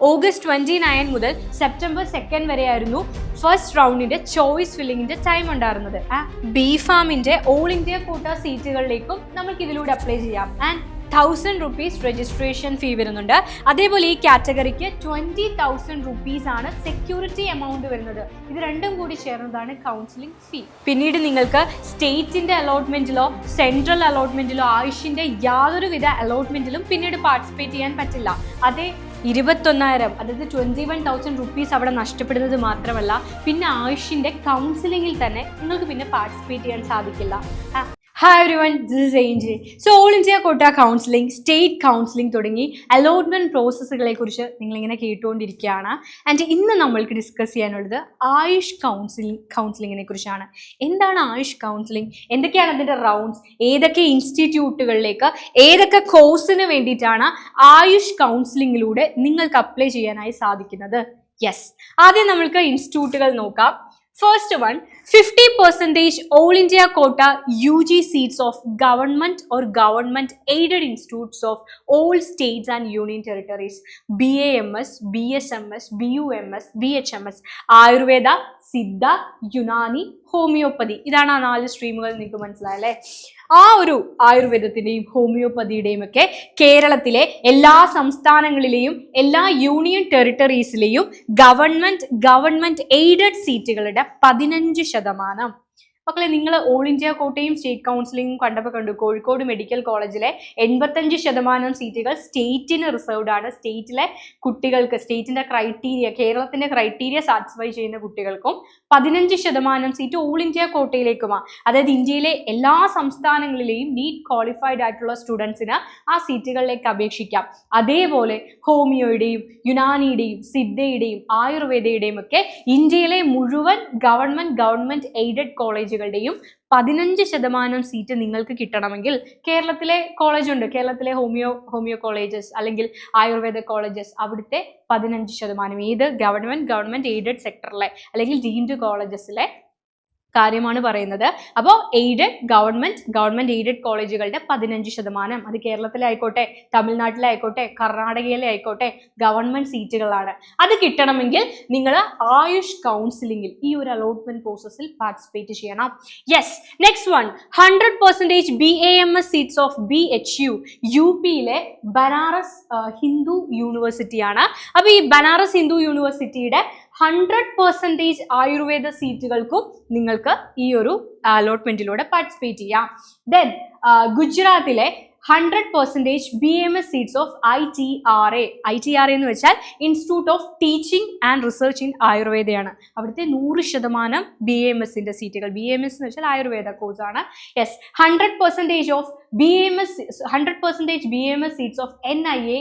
August 29 മുതൽ September 2 വരെയായിരുന്നു first റൗണ്ടിന്റെ choice ഫില്ലിങ്ങിന്റെ time ഉണ്ടായിരുന്നത്. ബി ഫാമിന്റെ ഓൾ ഇന്ത്യ കോട്ട സീറ്റുകളിലേക്കും നമുക്ക് ഇതിലൂടെ അപ്ലൈ ചെയ്യാം. ആൻഡ് 1000 rupees രജിസ്ട്രേഷൻ ഫീ വരുന്നുണ്ട്. അതേപോലെ ഈ കാറ്റഗറിക്ക് 20,000 rupees ആണ് സെക്യൂരിറ്റി എമൗണ്ട് വരുന്നത്. ഇത് രണ്ടും കൂടി ചേർന്നതാണ് കൗൺസിലിംഗ് ഫീ. പിന്നീട് നിങ്ങൾക്ക് സ്റ്റേറ്റിന്റെ അലോട്ട്മെന്റിലോ സെൻട്രൽ അലോട്ട്മെന്റിലോ ആയുഷിന്റെ യാതൊരുവിധ അലോട്ട്മെന്റിലും പിന്നീട് പാർട്ടിസിപ്പേറ്റ് ചെയ്യാൻ പറ്റില്ല. അതേ 21,000 അതായത് 21,000 rupees അവിടെ നഷ്ടപ്പെടുന്നത് മാത്രമല്ല, പിന്നെ ആയുഷിന്റെ കൗൺസിലിംഗിൽ തന്നെ നിങ്ങൾക്ക് പിന്നെ പാർട്ടിസിപ്പേറ്റ് ചെയ്യാൻ സാധിക്കില്ല. Hi everyone, this is Angel. So All India Quota Counseling, State Counseling തുടങ്ങി അലോട്ട്മെന്റ് പ്രോസസ്സുകളെ കുറിച്ച് നിങ്ങളിങ്ങനെ കേട്ടുകൊണ്ടിരിക്കുകയാണ്. ആൻഡ് ഇന്ന് നമ്മൾക്ക് ഡിസ്കസ് ചെയ്യാനുള്ളത് ആയുഷ് കൗൺസിലിങ്ങിനെ കുറിച്ചാണ്. എന്താണ് ആയുഷ് കൗൺസിലിംഗ്, എന്തൊക്കെയാണ് അതിൻ്റെ റൗണ്ട്സ്, ഏതൊക്കെ ഇൻസ്റ്റിറ്റ്യൂട്ടുകളിലേക്ക് ഏതൊക്കെ കോഴ്സിന് വേണ്ടിയിട്ടാണ് ആയുഷ് കൗൺസിലിങ്ങിലൂടെ നിങ്ങൾക്ക് അപ്ലൈ ചെയ്യാനായി സാധിക്കുന്നത്. യെസ്, ആദ്യം നമ്മൾക്ക് ഇൻസ്റ്റിറ്റ്യൂട്ടുകൾ നോക്കാം. First one, 50% All India Quota UG seats of government or government aided institutes of all states and union territories. BAMS, BSMS, BUMS, BHMS, Ayurveda, Siddha, Unani, homeopathy. ഇതാണ് ആ 4 സ്ട്രീമുകൾ. നിങ്ങൾക്ക് മനസ്സിലായല്ലേ? ആ ഒരു ആയുർവേദത്തിന്റെയും ഹോമിയോപ്പതിയുടെയും ഒക്കെ കേരളത്തിലെ എല്ലാ സംസ്ഥാനങ്ങളിലെയും എല്ലാ യൂണിയൻ ടെറിട്ടറീസിലെയും ഗവൺമെന്റ് എയ്ഡഡ് സീറ്റുകളുടെ 15%. മക്കളെ, നിങ്ങൾ ഓൾ ഇന്ത്യ കോട്ടയും സ്റ്റേറ്റ് കൗൺസിലിംഗും കണ്ടപ്പോൾ കണ്ടു, കോഴിക്കോട് മെഡിക്കൽ കോളേജിലെ 85% സീറ്റുകൾ സ്റ്റേറ്റിന് റിസർവ്ഡ് ആണ്. സ്റ്റേറ്റിലെ കുട്ടികൾക്ക്, സ്റ്റേറ്റിന്റെ ക്രൈറ്റീരിയ, കേരളത്തിന്റെ ക്രൈറ്റീരിയ സാറ്റിസ്ഫൈ ചെയ്യുന്ന കുട്ടികൾക്കും 15% സീറ്റ് ഓൾ ഇന്ത്യ കോട്ടയിലേക്കുമാണ്. അതായത് ഇന്ത്യയിലെ എല്ലാ സംസ്ഥാനങ്ങളിലെയും നീറ്റ് ക്വാളിഫൈഡ് ആയിട്ടുള്ള സ്റ്റുഡൻസിന് ആ സീറ്റുകളിലേക്ക് അപേക്ഷിക്കാം. അതേപോലെ ഹോമിയോയുടെയും യുനാനിയുടെയും സിദ്ധയുടെയും ആയുർവേദയുടെയും ഒക്കെ ഇന്ത്യയിലെ മുഴുവൻ ഗവൺമെന്റ് എയ്ഡഡ് കോളേജുകളുടെയും 15% സീറ്റ് നിങ്ങൾക്ക് കിട്ടണമെങ്കിൽ കേരളത്തിലെ കോളേജ് ഉണ്ട്, കേരളത്തിലെ ഹോമിയോ കോളേജസ് അല്ലെങ്കിൽ ആയുർവേദ കോളേജസ്, അവിടുത്തെ 15%, ഏത് ഗവൺമെന്റ് എയ്ഡഡ് സെക്ടറിലെ അല്ലെങ്കിൽ ഡീംഡ് കോളേജസിലെ കാര്യമാണ് പറയുന്നത്. അപ്പോൾ ഗവൺമെന്റ് എയ്ഡഡ് കോളേജുകളുടെ 15%, അത് കേരളത്തിലെ ആയിക്കോട്ടെ, തമിഴ്നാട്ടിലെ ആയിക്കോട്ടെ, കർണാടകയിലെ ആയിക്കോട്ടെ, ഗവൺമെന്റ് സീറ്റുകളാണ്. അത് കിട്ടണമെങ്കിൽ നിങ്ങൾ ആയുഷ് കൗൺസിലിംഗിൽ ഈ ഒരു അലോട്ട്മെന്റ് പ്രോസസ്സിൽ പാർട്ടിസിപ്പേറ്റ് ചെയ്യണം. Yes, next one, 100% BAMS seats of BHU, UPയിലെ ബനാറസ് ഹിന്ദു യൂണിവേഴ്സിറ്റിയാണ്. അപ്പോൾ ഈ ബനാറസ് ഹിന്ദു യൂണിവേഴ്സിറ്റിയുടെ 100% ആയുർവേദ സീറ്റുകൾക്കും നിങ്ങൾക്ക് ഈ ഒരു അലോട്ട്മെന്റിലൂടെ പാർട്ടിസിപ്പേറ്റ് ചെയ്യാം. ദെൻ ഗുജറാത്തിലെ 100% BAMS സീറ്റ്സ് ഓഫ് ITRA എന്ന് വെച്ചാൽ institute of teaching and research in ആയുർവേദയാണ്. അവിടുത്തെ 100% BAMSന്റെ സീറ്റുകൾ, BAMS എന്ന് വെച്ചാൽ ആയുർവേദ കോഴ്സാണ്. Yes, 100% of BAMS seats of NIA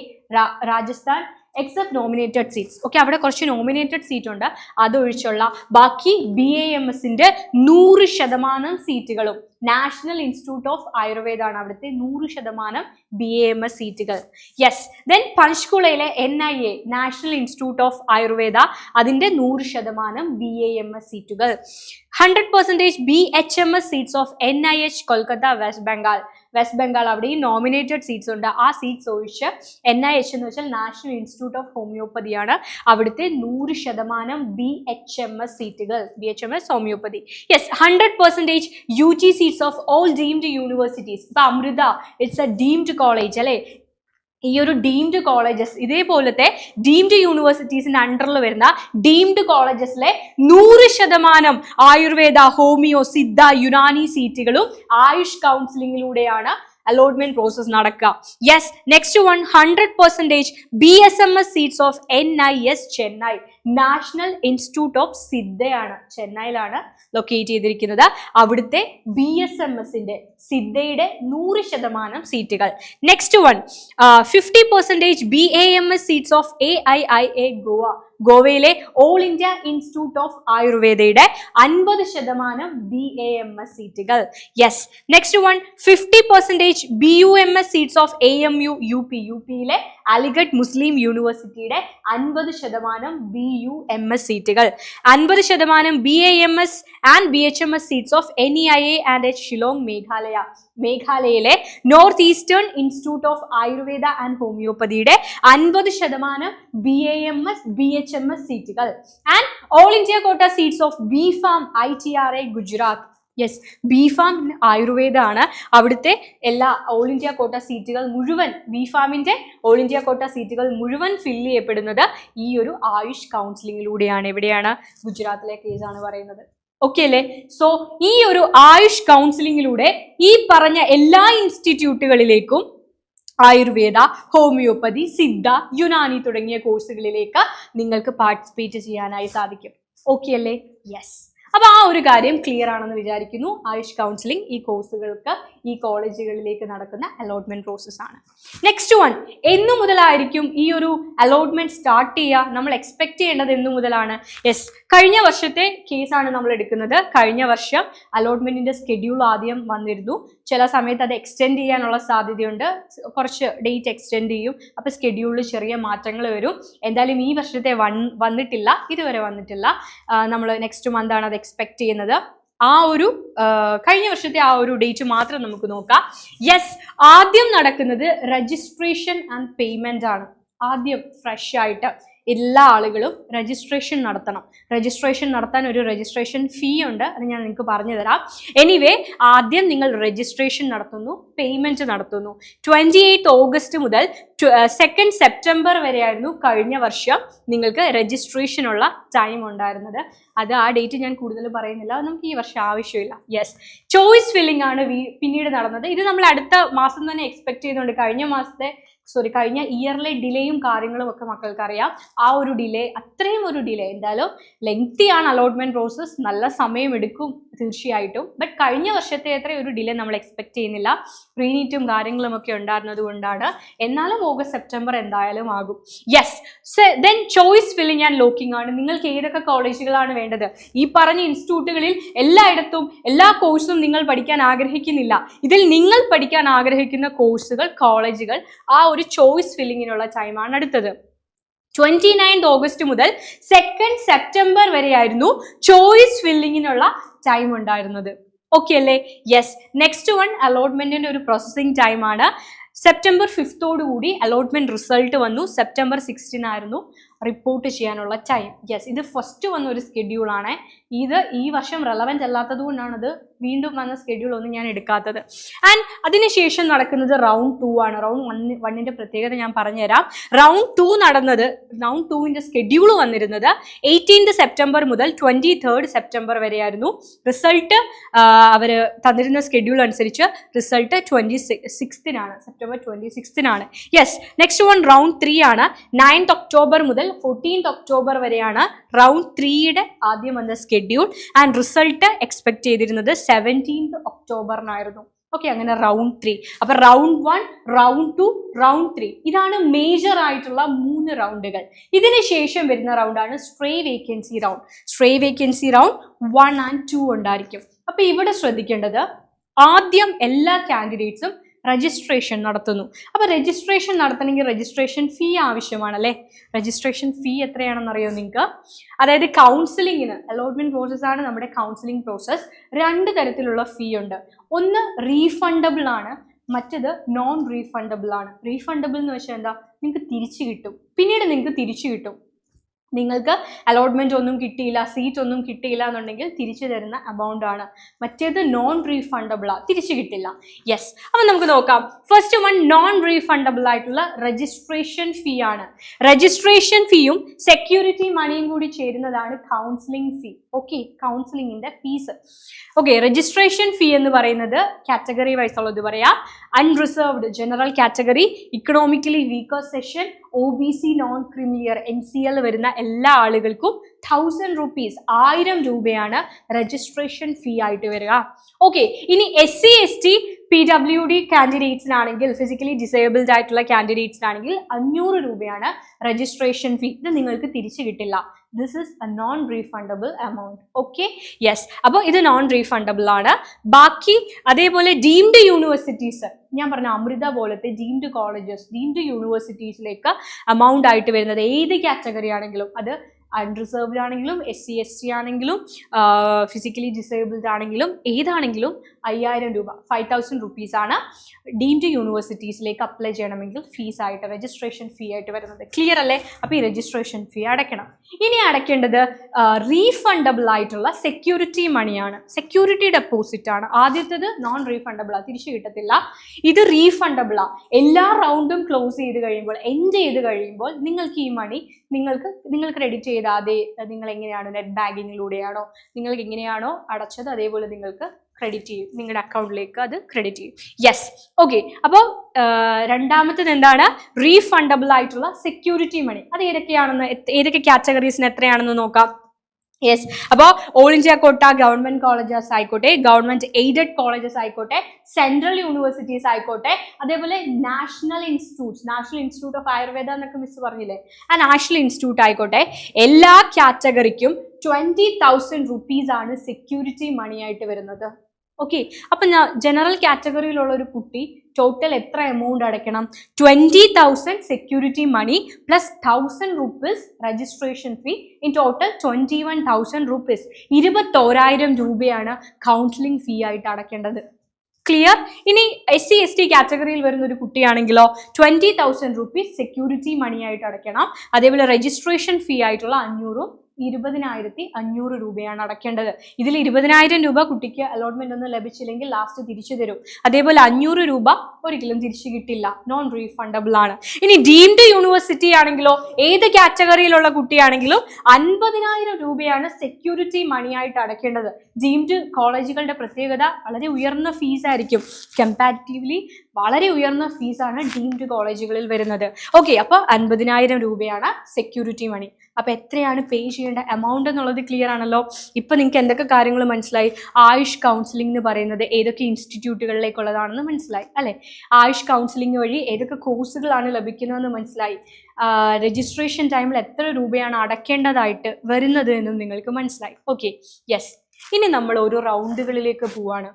Rajasthan except nominated seats. Okay, അവിടെ കുറച്ച് നോമിനേറ്റഡ് സീറ്റ് ഉണ്ട്, അതൊഴിച്ചുള്ള ബാക്കി BAMSന്റെ 100% സീറ്റുകളും നാഷണൽ ഇൻസ്റ്റിറ്റ്യൂട്ട് ഓഫ് ആയുർവേദ ആണ്, അവിടുത്തെ 100% BAMS സീറ്റുകൾ. യെസ്, ദെൻ പഞ്ച്കുളയിലെ NIA national institute of Ayurveda, അതിന്റെ 100% BAMS സീറ്റുകൾ. 100% BHMS seats of NIH Kolkata West Bengal, അവിടെ ഈ നോമിനേറ്റഡ് സീറ്റ്സ് ഉണ്ട്. ആ സീറ്റ്സ് ഒഴിച്ച് NIH എന്ന് വെച്ചാൽ നാഷണൽ ഇൻസ്റ്റിറ്റ്യൂട്ട് ഓഫ് ഹോമിയോപ്പതിയാണ്, അവിടുത്തെ 100% BHMS സീറ്റുകൾ, BHMS homeopathy. Yes, 100% UG seats of all deemed universities. ഇപ്പൊ Amrita it's a deemed college അല്ലെ. ഈ ഒരു ഡീംഡ് കോളേജസ്, ഇതേപോലത്തെ ഡീംഡ് യൂണിവേഴ്സിറ്റീസിന്റെ അണ്ടറിൽ വരുന്ന ഡീംഡ് കോളേജസിലെ 100% ആയുർവേദ, ഹോമിയോ, സിദ്ധ, യുനാനി സീറ്റുകളും ആയുഷ് കൗൺസിലിംഗിലൂടെയാണ് അലോട്ട്മെന്റ് പ്രോസസ് നടക്കുക. Yes, next one, 100% BSMS seats of NIS Chennai, national institute of സിദ്ധയാണ്, ചെന്നൈയിലാണ് ലൊക്കേറ്റ് ചെയ്തിരിക്കുന്നത്. അവിടുത്തെ BSMSന്റെ സിദ്ധയുടെ 100% സീറ്റുകൾ. Next one, 50% BAMS seats of AIIA ഗോവയിലെ ഓൾ ഇന്ത്യ ഇൻസ്റ്റിറ്റ്യൂട്ട് ഓഫ് ആയുർവേദയുടെ 50% BAMS സീറ്റുകൾ. Yes, next one, 50% BUMS seats of AMU UPയിലെ അലിഗഡ് മുസ്ലിം യൂണിവേഴ്സിറ്റിയുടെ 50% BUMS സീറ്റുകൾ, 50% BAMS and BHMS seats of NEIA and Shillong മേഘാലയയിലെ north eastern institute of Ayurveda and ഹോമിയോപ്പതിയുടെ 50% BAMS BHMS സീറ്റുകൾ and all India quota seats of BPharm ITRA Gujarat. Yes, BPharm Ayurveda ആണ്. അവിടുത്തെ എല്ലാ all India കോട്ട സീറ്റുകൾ മുഴുവൻ, BPharmന്റെ ഓൾ ഇന്ത്യ കോട്ട സീറ്റുകൾ മുഴുവൻ ഫില്ല് ചെയ്യപ്പെടുന്നത് ഈ ഒരു ആയുഷ് കൗൺസിലിങ്ങിലൂടെയാണ്. എവിടെയാണ്? ഗുജറാത്തിലെ കേസാണ് പറയുന്നത്. ഓക്കെ അല്ലേ? സോ ഈ ഒരു ആയുഷ് കൗൺസിലിങ്ങിലൂടെ ഈ പറഞ്ഞ എല്ലാ ഇൻസ്റ്റിറ്റ്യൂട്ടുകളിലേക്കും ആയുർവേദ, ഹോമിയോപ്പതി, സിദ്ധ, യുനാനി തുടങ്ങിയ കോഴ്സുകളിലേക്ക് നിങ്ങൾക്ക് പാർട്ടിസിപ്പേറ്റ് ചെയ്യാനായി സാധിക്കും. ഓക്കെ അല്ലേ? യെസ്. അപ്പൊ ആ ഒരു കാര്യം ക്ലിയർ ആണെന്ന് വിചാരിക്കുന്നു. ആയുഷ് കൗൺസിലിംഗ് ഈ കോഴ്സുകൾക്ക്, ഈ കോളേജുകളിലേക്ക് നടക്കുന്ന അലോട്ട്മെന്റ് പ്രോസസ് ആണ്. നെക്സ്റ്റ് വൺ, എന്നു മുതലായിരിക്കും ഈ ഒരു അലോട്ട്മെന്റ് സ്റ്റാർട്ട് ചെയ്യുക? നമ്മൾ എക്സ്പെക്ട് ചെയ്യേണ്ടത് എന്നു മുതലാണ്? യെസ്, കഴിഞ്ഞ വർഷത്തെ കേസാണ് നമ്മൾ എടുക്കുന്നത്. കഴിഞ്ഞ വർഷം അലോട്ട്മെന്റിന്റെ സ്കെഡ്യൂൾ ആദ്യം വന്നിരുന്നു. ചില സമയത്ത് അത് എക്സ്റ്റെൻഡ് ചെയ്യാനുള്ള സാധ്യതയുണ്ട്. കുറച്ച് ഡേറ്റ് എക്സ്റ്റെൻഡ് ചെയ്യും. അപ്പൊ സ്കെഡ്യൂളിൽ ചെറിയ മാറ്റങ്ങൾ വരും. എന്തായാലും ഈ വർഷത്തെ വന്നിട്ടില്ല, ഇതുവരെ വന്നിട്ടില്ല. നമ്മൾ നെക്സ്റ്റ് മന്ത് ആണ് അത് എക്സ്പെക്ട് ചെയ്യുന്നത്. ആ ഒരു കഴിഞ്ഞ വർഷത്തെ ആ ഒരു ഡേറ്റ് മാത്രം നമുക്ക് നോക്കാം. യെസ്, ആദ്യം നടക്കുന്നത് രജിസ്ട്രേഷൻ ആൻഡ് പേയ്മെന്റ് ആണ്. ആദ്യം ഫ്രഷ് ആയിട്ട് എല്ലാ ആളുകളും രജിസ്ട്രേഷൻ നടത്തണം. രജിസ്ട്രേഷൻ നടത്താൻ ഒരു രജിസ്ട്രേഷൻ ഫീ ഉണ്ട്, അത് ഞാൻ നിങ്ങൾക്ക് പറഞ്ഞു തരാം. എനിവേ, ആദ്യം നിങ്ങൾ രജിസ്ട്രേഷൻ നടത്തുന്നു, പേയ്മെന്റ് നടത്തുന്നു. 28 ഓഗസ്റ്റ് മുതൽ 2 സെപ്റ്റംബർ വരെയായിരുന്നു കഴിഞ്ഞ വർഷം നിങ്ങൾക്ക് രജിസ്ട്രേഷനുള്ള ടൈം ഉണ്ടായിരുന്നത്. അത് ആ ഡേറ്റ് ഞാൻ കൂടുതൽ പറയുന്നില്ല, നമുക്ക് ഈ വർഷം ആവശ്യമില്ല. യെസ്, ചോയ്സ് ഫില്ലിംഗ് ആണ് പിന്നീട് നടന്നത്. ഇത് നമ്മൾ അടുത്ത മാസം തന്നെ എക്സ്പെക്ട് ചെയ്യുന്നുണ്ട്. കഴിഞ്ഞ ഇയറിലെ ഡിലേയും കാര്യങ്ങളും ഒക്കെ മക്കൾക്ക് അറിയാം. ആ ഒരു ഡിലേ, അത്രയും ഒരു ഡിലേ, എന്തായാലും ലെങ്തി ആണ് അലോട്ട്മെന്റ് പ്രോസസ്, നല്ല സമയം എടുക്കും തീർച്ചയായിട്ടും. ബട്ട് കഴിഞ്ഞ വർഷത്തെ അത്ര ഒരു ഡിലേ നമ്മൾ എക്സ്പെക്ട് ചെയ്യുന്നില്ല. പ്രീനീറ്റും കാര്യങ്ങളും ഒക്കെ ഉണ്ടായിരുന്നത് കൊണ്ടാണ്. എന്നാലും ഓഗസ്റ്റ് സെപ്റ്റംബർ എന്തായാലും ആകും. Yes, then choice filling and locking ആണ്. നിങ്ങൾക്ക് ഏതൊക്കെ കോളേജുകളാണ് വേണ്ടത്? ഈ പറഞ്ഞ ഇൻസ്റ്റിറ്റ്യൂട്ടുകളിൽ എല്ലായിടത്തും എല്ലാ കോഴ്സും നിങ്ങൾ പഠിക്കാൻ ആഗ്രഹിക്കുന്നില്ല. ഇതിൽ നിങ്ങൾ പഠിക്കാൻ ആഗ്രഹിക്കുന്ന കോഴ്സുകൾ, കോളേജുകൾ, ആ ഒരു ചോയ്സ് ഫില്ലിങ്ങിനുള്ള ടൈമാണ് അടുത്തത്. 29 ഓഗസ്റ്റ് മുതൽ 2 സെപ്റ്റംബർ വരെയായിരുന്നു ചോയ്സ് ഫില്ലിങ്ങിനുള്ള ടൈം ഉണ്ടായിരുന്നത്. ഓക്കെ അല്ലേ? യെസ്. നെക്സ്റ്റ് വൺ, അലോട്ട്മെന്റിന്റെ ഒരു പ്രോസസ്സിംഗ് ടൈമാണ്. സെപ്റ്റംബർ 5 കൂടി അലോട്ട്മെന്റ് റിസൾട്ട് വന്നു. സെപ്റ്റംബർ 16 ആയിരുന്നു റിപ്പോർട്ട് ചെയ്യാനുള്ള ടൈം. യെസ്, ഇത് ഫസ്റ്റ് വന്ന ഒരു സ്കെഡ്യൂളാണ്. ഇത് ഈ വർഷം റെലവൻറ്റ് അല്ലാത്തത് കൊണ്ടാണ് അത് വീണ്ടും വന്ന സ്കെഡ്യൂൾ ഒന്നും ഞാൻ എടുക്കാത്തത്. ആൻഡ് അതിനുശേഷം നടക്കുന്നത് റൗണ്ട് 2 ആണ്. റൗണ്ട് 1ന്റെ പ്രത്യേകത ഞാൻ പറഞ്ഞുതരാം. റൗണ്ട് 2ന്റെ സ്കെഡ്യൂൾ വന്നിരുന്നത് 18 സെപ്റ്റംബർ മുതൽ 23 സെപ്റ്റംബർ വരെയായിരുന്നു. റിസൾട്ട് അവർ തന്നിരുന്ന സ്കെഡ്യൂൾ അനുസരിച്ച് റിസൾട്ട് 26-നാണ്, സെപ്റ്റംബർ 26-നാണ്. യെസ്, നെക്സ്റ്റ് വൺ റൗണ്ട് 3 ആണ്. 9 ഒക്ടോബർ മുതൽ 14 ഒക്ടോബർ വരെയാണ് റൗണ്ട് 3യുടെ ആദ്യം വന്ന സ്കെഡ്യൂൾ. ആൻഡ് റിസൾട്ട് എക്സ്പെക്ട് ചെയ്തിരുന്നത് 17 ഒക്ടോബറിനായിരുന്നു. ഓക്കെ, അങ്ങനെ റൗണ്ട് 3. അപ്പൊ റൗണ്ട് 1, റൗണ്ട് 2, റൗണ്ട് 3, ഇതാണ് മേജർ ആയിട്ടുള്ള 3 റൗണ്ടുകൾ. ഇതിന് ശേഷം വരുന്ന റൗണ്ടാണ് stray vacancy round. Stray vacancy round 1 and 2 ഉണ്ടായിരിക്കും. അപ്പൊ ഇവിടെ ശ്രദ്ധിക്കേണ്ടത്, ആദ്യം എല്ലാ കാൻഡിഡേറ്റ്സും രജിസ്ട്രേഷൻ നടത്തുന്നു. അപ്പൊ രജിസ്ട്രേഷൻ നടത്തണമെങ്കിൽ രജിസ്ട്രേഷൻ ഫീ ആവശ്യമാണല്ലേ? രജിസ്ട്രേഷൻ ഫീ എത്രയാണെന്ന് അറിയോ നിങ്ങൾക്ക്? അതായത് കൗൺസിലിങ്ങിന്, അലോട്ട്മെന്റ് പ്രോസസ് ആണ് നമ്മുടെ കൗൺസിലിംഗ് പ്രോസസ്. 2 തരത്തിലുള്ള ഫീ ഉണ്ട്. ഒന്ന് റീഫണ്ടബിൾ ആണ്, മറ്റത് നോൺ റീഫണ്ടബിൾ ആണ്. റീഫണ്ടബിൾ എന്ന് വെച്ചാൽ എന്താ? നിങ്ങൾക്ക് തിരിച്ചു കിട്ടും, പിന്നീട് നിങ്ങൾക്ക് തിരിച്ചു കിട്ടും. നിങ്ങൾക്ക് അലോട്ട്മെന്റ് ഒന്നും കിട്ടിയില്ല, സീറ്റ് ഒന്നും കിട്ടിയില്ല എന്നുണ്ടെങ്കിൽ തിരിച്ചു തരുന്ന എമൗണ്ട് ആണ്. മറ്റേത് നോൺ റീഫണ്ടബിൾ ആണ്, തിരിച്ചു കിട്ടില്ല. യെസ്, അപ്പം നമുക്ക് നോക്കാം. ഫസ്റ്റ് വൺ, നോൺ റീഫണ്ടബിൾ ആയിട്ടുള്ള രജിസ്ട്രേഷൻ ഫീ ആണ്. രജിസ്ട്രേഷൻ ഫീയും സെക്യൂരിറ്റി മണിയും കൂടി ചേരുന്നതാണ് കൗൺസിലിംഗ് ഫീ. ഓക്കെ, കൗൺസിലിംഗിന്റെ ഫീസ്. ഓക്കെ, രജിസ്ട്രേഷൻ ഫീ എന്ന് പറയുന്നത് കാറ്റഗറി വൈസ് ഉള്ളത് പറയാം. Unreserved general category, economically weaker section, OBC, non creamy layer, NCL വരുന്ന എല്ലാ ആളുകൾക്കും 1000 rupees, 1000 രൂപയാണ് രജിസ്ട്രേഷൻ ഫീ ആയിട്ട് വരിക. ഓക്കെ, ഇനി SC, ST, PWD കാൻഡിഡേറ്റ്സിനാണെങ്കിൽ, ഫിസിക്കലി ഡിസേബിൾഡ് ആയിട്ടുള്ള കാൻഡിഡേറ്റ്സിനാണെങ്കിൽ 500 രൂപയാണ് രജിസ്ട്രേഷൻ ഫീ. ഇത് നിങ്ങൾക്ക് തിരിച്ചു കിട്ടില്ല. This is A non refundable amount. Okay, yes. അപ്പോൾ ഇത് നോൺ റീഫണ്ടബിൾ ആണ്. ബാക്കി അതേപോലെ ഡീംഡ് യൂണിവേഴ്സിറ്റീസ്, ഞാൻ പറഞ്ഞ അമൃത പോലത്തെ ഡീംഡ് കോളേജസ്, ഡീംഡ് യൂണിവേഴ്സിറ്റീസിലേക്ക് എമൗണ്ട് ആയിട്ട് വരുന്നത് ഏത് കാറ്റഗറി ആണെങ്കിലും, അത് അൺറിസർവ്ഡ് ആണെങ്കിലും SC/ST ആണെങ്കിലും ഫിസിക്കലി ഡിസേബിൾഡ് ആണെങ്കിലും ഏതാണെങ്കിലും 5000 രൂപ 5000 rupees ആണ് ഡീംഡ് യൂണിവേഴ്സിറ്റീസിലേക്ക് അപ്ലൈ ചെയ്യണമെങ്കിൽ ഫീസ് ആയിട്ട് രജിസ്ട്രേഷൻ ഫീ ആയിട്ട് വരുന്നത്. ക്ലിയർ അല്ലേ? അപ്പോൾ ഈ രജിസ്ട്രേഷൻ ഫീ അടയ്ക്കണം. ഇനി അടയ്ക്കേണ്ടത് റീഫണ്ടബിൾ ആയിട്ടുള്ള സെക്യൂരിറ്റി മണിയാണ്. സെക്യൂരിറ്റി ഡെപ്പോസിറ്റ് ആണ്. ആദ്യത്തേത് നോൺ റീഫണ്ടബിൾ ആണ്, തിരിച്ചു കിട്ടത്തില്ല. ഇത് റീഫണ്ടബിൾ ആണ്. എല്ലാ റൗണ്ടും ക്ലോസ് ചെയ്ത് കഴിയുമ്പോൾ എൻഡ് ചെയ്ത് കഴിയുമ്പോൾ നിങ്ങൾക്ക് ഈ മണി നിങ്ങൾ ക്രെഡിറ്റ് ചെയ്താതെ നിങ്ങൾ എങ്ങനെയാണോ നെറ്റ് ബാങ്കിങ്ങിലൂടെയാണോ നിങ്ങൾക്ക് എങ്ങനെയാണോ അടച്ചത് അതേപോലെ നിങ്ങൾക്ക് ക്രെഡിറ്റ് ചെയ്യും, നിങ്ങളുടെ അക്കൗണ്ടിലേക്ക് അത് ക്രെഡിറ്റ് ചെയ്യും. Yes, okay. അപ്പോൾ രണ്ടാമത്തേത് എന്താണ്? റീഫണ്ടബിൾ ആയിട്ടുള്ള സെക്യൂരിറ്റി മണി. അത് ഏതൊക്കെ കാറ്റഗറീസിന് എത്രയാണെന്ന് നോക്കാം. യെസ്, അപ്പോൾ ഓൾ ഇന്ത്യ കോട്ട ഗവൺമെന്റ് കോളേജസ് ആയിക്കോട്ടെ, ഗവൺമെന്റ് എയ്ഡഡ് കോളേജസ് ആയിക്കോട്ടെ, സെൻട്രൽ യൂണിവേഴ്സിറ്റീസ് ആയിക്കോട്ടെ, അതേപോലെ നാഷണൽ ഇൻസ്റ്റിറ്റ്യൂട്ട് ഓഫ് ആയുർവേദ എന്നൊക്കെ മിസ് പറഞ്ഞില്ലേ, ആ നാഷണൽ ഇൻസ്റ്റിറ്റ്യൂട്ട് ആയിക്കോട്ടെ, എല്ലാ കാറ്റഗറിക്കും 20,000 rupees ആണ് സെക്യൂരിറ്റി മണിയായിട്ട് വരുന്നത്. ഓക്കെ, അപ്പം ജനറൽ കാറ്റഗറിയിലുള്ള ഒരു കുട്ടി ടോട്ടൽ എത്ര എമൗണ്ട് അടയ്ക്കണം? 20,000 security money plus 1,000 rupees registration fee. In total 21,000 rupees. 21,000 രൂപയാണ് കൗൺസിലിംഗ് ഫീ ആയിട്ട് അടയ്ക്കേണ്ടത്. ക്ലിയർ? ഇനി SC/ST കാറ്റഗറിയിൽ വരുന്ന ഒരു കുട്ടിയാണെങ്കിലോ 20,000 rupees സെക്യൂരിറ്റി മണിയായിട്ട് അടയ്ക്കണം. അതേപോലെ രജിസ്ട്രേഷൻ ഫീ ആയിട്ടുള്ള 20,500 രൂപയാണ് അടയ്ക്കേണ്ടത്. ഇതിൽ 20,000 രൂപ കുട്ടിക്ക് അലോട്ട്മെന്റ് ഒന്നും ലഭിച്ചില്ലെങ്കിൽ ലാസ്റ്റ് തിരിച്ചു തരും. അതേപോലെ 500 രൂപ ഒരിക്കലും തിരിച്ചു കിട്ടില്ല, നോൺ റീഫണ്ടബിൾ ആണ്. ഇനി ഡീംഡ് യൂണിവേഴ്സിറ്റി ആണെങ്കിലോ ഏത് കാറ്റഗറിയിലുള്ള കുട്ടിയാണെങ്കിലും 50,000 രൂപയാണ് സെക്യൂരിറ്റി മണിയായിട്ട് അടയ്ക്കേണ്ടത്. ഡീംഡ് കോളേജുകളുടെ പ്രത്യേകത വളരെ ഉയർന്ന ഫീസ് ആയിരിക്കും. കമ്പാരിറ്റീവ്ലി വളരെ ഉയർന്ന ഫീസാണ് ഡീംഡ് കോളേജുകളിൽ വരുന്നത്. ഓക്കെ, അപ്പോൾ 50,000 രൂപയാണ് സെക്യൂരിറ്റി മണി. അപ്പോൾ എത്രയാണ് പേ ചെയ്യേണ്ട എമൗണ്ട് എന്നുള്ളത് ക്ലിയർ ആണല്ലോ. ഇപ്പം നിങ്ങൾക്ക് എന്തൊക്കെ കാര്യങ്ങൾ മനസ്സിലായി? ആയുഷ് കൗൺസിലിംഗ് എന്ന് പറയുന്നത് ഏതൊക്കെ ഇൻസ്റ്റിറ്റ്യൂട്ടുകളിലേക്കുള്ളതാണെന്ന് മനസ്സിലായി അല്ലേ? ആയുഷ് കൗൺസിലിംഗ് വഴി ഏതൊക്കെ കോഴ്സുകളാണ് ലഭിക്കുന്നതെന്ന് മനസ്സിലായി. രജിസ്ട്രേഷൻ ടൈമിൽ എത്ര രൂപയാണ് അടയ്ക്കേണ്ടതായിട്ട് വരുന്നത് എന്നും നിങ്ങൾക്ക് മനസ്സിലായി. Okay, yes. ഇനി നമ്മൾ ഓരോ റൗണ്ടുകളിലേക്ക് പോവാണ്.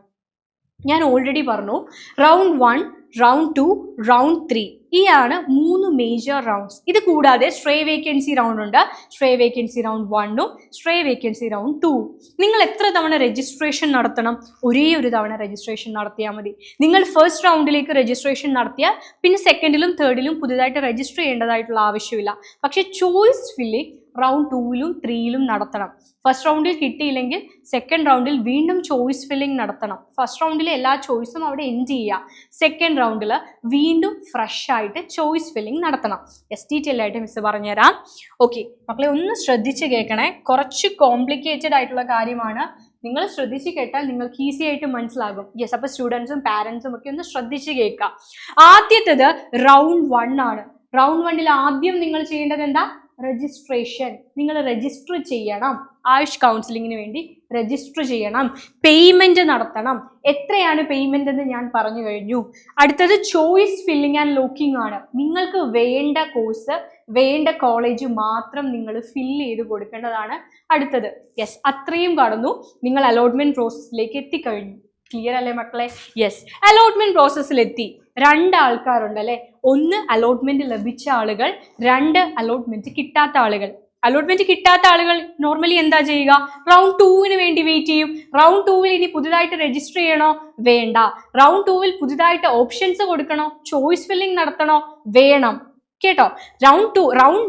ഞാൻ ഓൾറെഡി പറഞ്ഞു, റൗണ്ട് 1, റൗണ്ട് 2, റൗണ്ട് 3 ഈ ആണ് 3 മേജർ റൗണ്ട്സ്. ഇത് കൂടാതെ സ്ട്രേ വേക്കൻസി റൗണ്ട് ഉണ്ട്. സ്ട്രേ വേക്കൻസി റൗണ്ട് 1ഉം സ്ട്രേ വേക്കൻസി റൗണ്ട് 2. നിങ്ങൾ എത്ര തവണ രജിസ്ട്രേഷൻ നടത്തണം? ഒരേ ഒരു തവണ രജിസ്ട്രേഷൻ നടത്തിയാൽ മതി. നിങ്ങൾ ഫസ്റ്റ് റൗണ്ടിലേക്ക് രജിസ്ട്രേഷൻ നടത്തിയാൽ പിന്നെ സെക്കൻഡിലും തേർഡിലും പുതുതായിട്ട് രജിസ്റ്റർ ചെയ്യേണ്ടതായിട്ടുള്ള ആവശ്യമില്ല. പക്ഷേ ചോയ്സ് ഫില്ലിംഗ് റൗണ്ട് 2ലും 3ലും നടത്തണം. ഫസ്റ്റ് റൗണ്ടിൽ കിട്ടിയില്ലെങ്കിൽ സെക്കൻഡ് റൗണ്ടിൽ വീണ്ടും ചോയ്സ് ഫില്ലിംഗ് നടത്തണം. ഫസ്റ്റ് റൗണ്ടിലെ എല്ലാ ചോയ്സും അവിടെ എൻഡ് ചെയ്യുക. സെക്കൻഡ് റൗണ്ടിൽ വീണ്ടും ഫ്രഷ് ആയിട്ട് ചോയ്സ് ഫില്ലിംഗ് നടത്തണം. ഡീറ്റെയിൽ ആയിട്ട് മിസ് പറഞ്ഞുതരാം. ഓക്കെ മക്കളെ, ഒന്ന് ശ്രദ്ധിച്ച് കേൾക്കണേ. കുറച്ച് കോംപ്ലിക്കേറ്റഡ് ആയിട്ടുള്ള കാര്യമാണ്. നിങ്ങൾ ശ്രദ്ധിച്ച് കേട്ടാൽ നിങ്ങൾക്ക് ഈസി ആയിട്ട് മനസ്സിലാകും. യെസ്, അപ്പോൾ സ്റ്റുഡൻസും പാരൻസും ഒക്കെ ഒന്ന് ശ്രദ്ധിച്ച് കേൾക്കാം. ആദ്യത്തേത് റൗണ്ട് 1 ആണ്. റൗണ്ട് 1ൽ ആദ്യം നിങ്ങൾ ചെയ്യേണ്ടത് എന്താ? രജിസ്ട്രേഷൻ. നിങ്ങൾ രജിസ്റ്റർ ചെയ്യണം. ആയുഷ് കൗൺസിലിങ്ങിന് വേണ്ടി രജിസ്റ്റർ ചെയ്യണം. പേയ്മെന്റ് നടത്തണം. എത്രയാണ് പേയ്മെന്റ് എന്ന് ഞാൻ പറഞ്ഞു കഴിഞ്ഞു. അടുത്തത് ചോയ്സ് ഫില്ലിംഗ് ആൻഡ് ലോക്കിംഗ് ആണ്. നിങ്ങൾക്ക് വേണ്ട കോഴ്സ് വേണ്ട കോളേജ് മാത്രം നിങ്ങൾ ഫില്ല് ചെയ്ത് കൊടുക്കേണ്ടതാണ് അടുത്തത്. യെസ്, അത്രയും കടന്നു. നിങ്ങൾ അലോട്ട്മെന്റ് പ്രോസസ്സിലേക്ക് എത്തിക്കഴിഞ്ഞു. ക്ലിയർ അല്ലേ മക്കളെ? Yes, allotment പ്രോസസ്സിലെത്തി. 2 ആൾക്കാരുണ്ട് അല്ലേ? 1 അലോട്ട്മെന്റ് ലഭിച്ച ആളുകൾ, 2 അലോട്ട്മെന്റ് കിട്ടാത്ത ആളുകൾ. അലോട്ട്മെന്റ് കിട്ടാത്ത ആളുകൾ നോർമലി എന്താ ചെയ്യുക? റൗണ്ട് 2വിന് വേണ്ടി വെയിറ്റ് ചെയ്യും. റൗണ്ട് 2വിൽ ഇനി പുതുതായിട്ട് രജിസ്റ്റർ ചെയ്യണോ? വേണ്ട. റൗണ്ട് 2വിൽ പുതുതായിട്ട് ഓപ്ഷൻസ് കൊടുക്കണോ? ചോയ്സ് ഫില്ലിംഗ് നടത്തണോ? വേണം. കേട്ടോ, റൗണ്ട്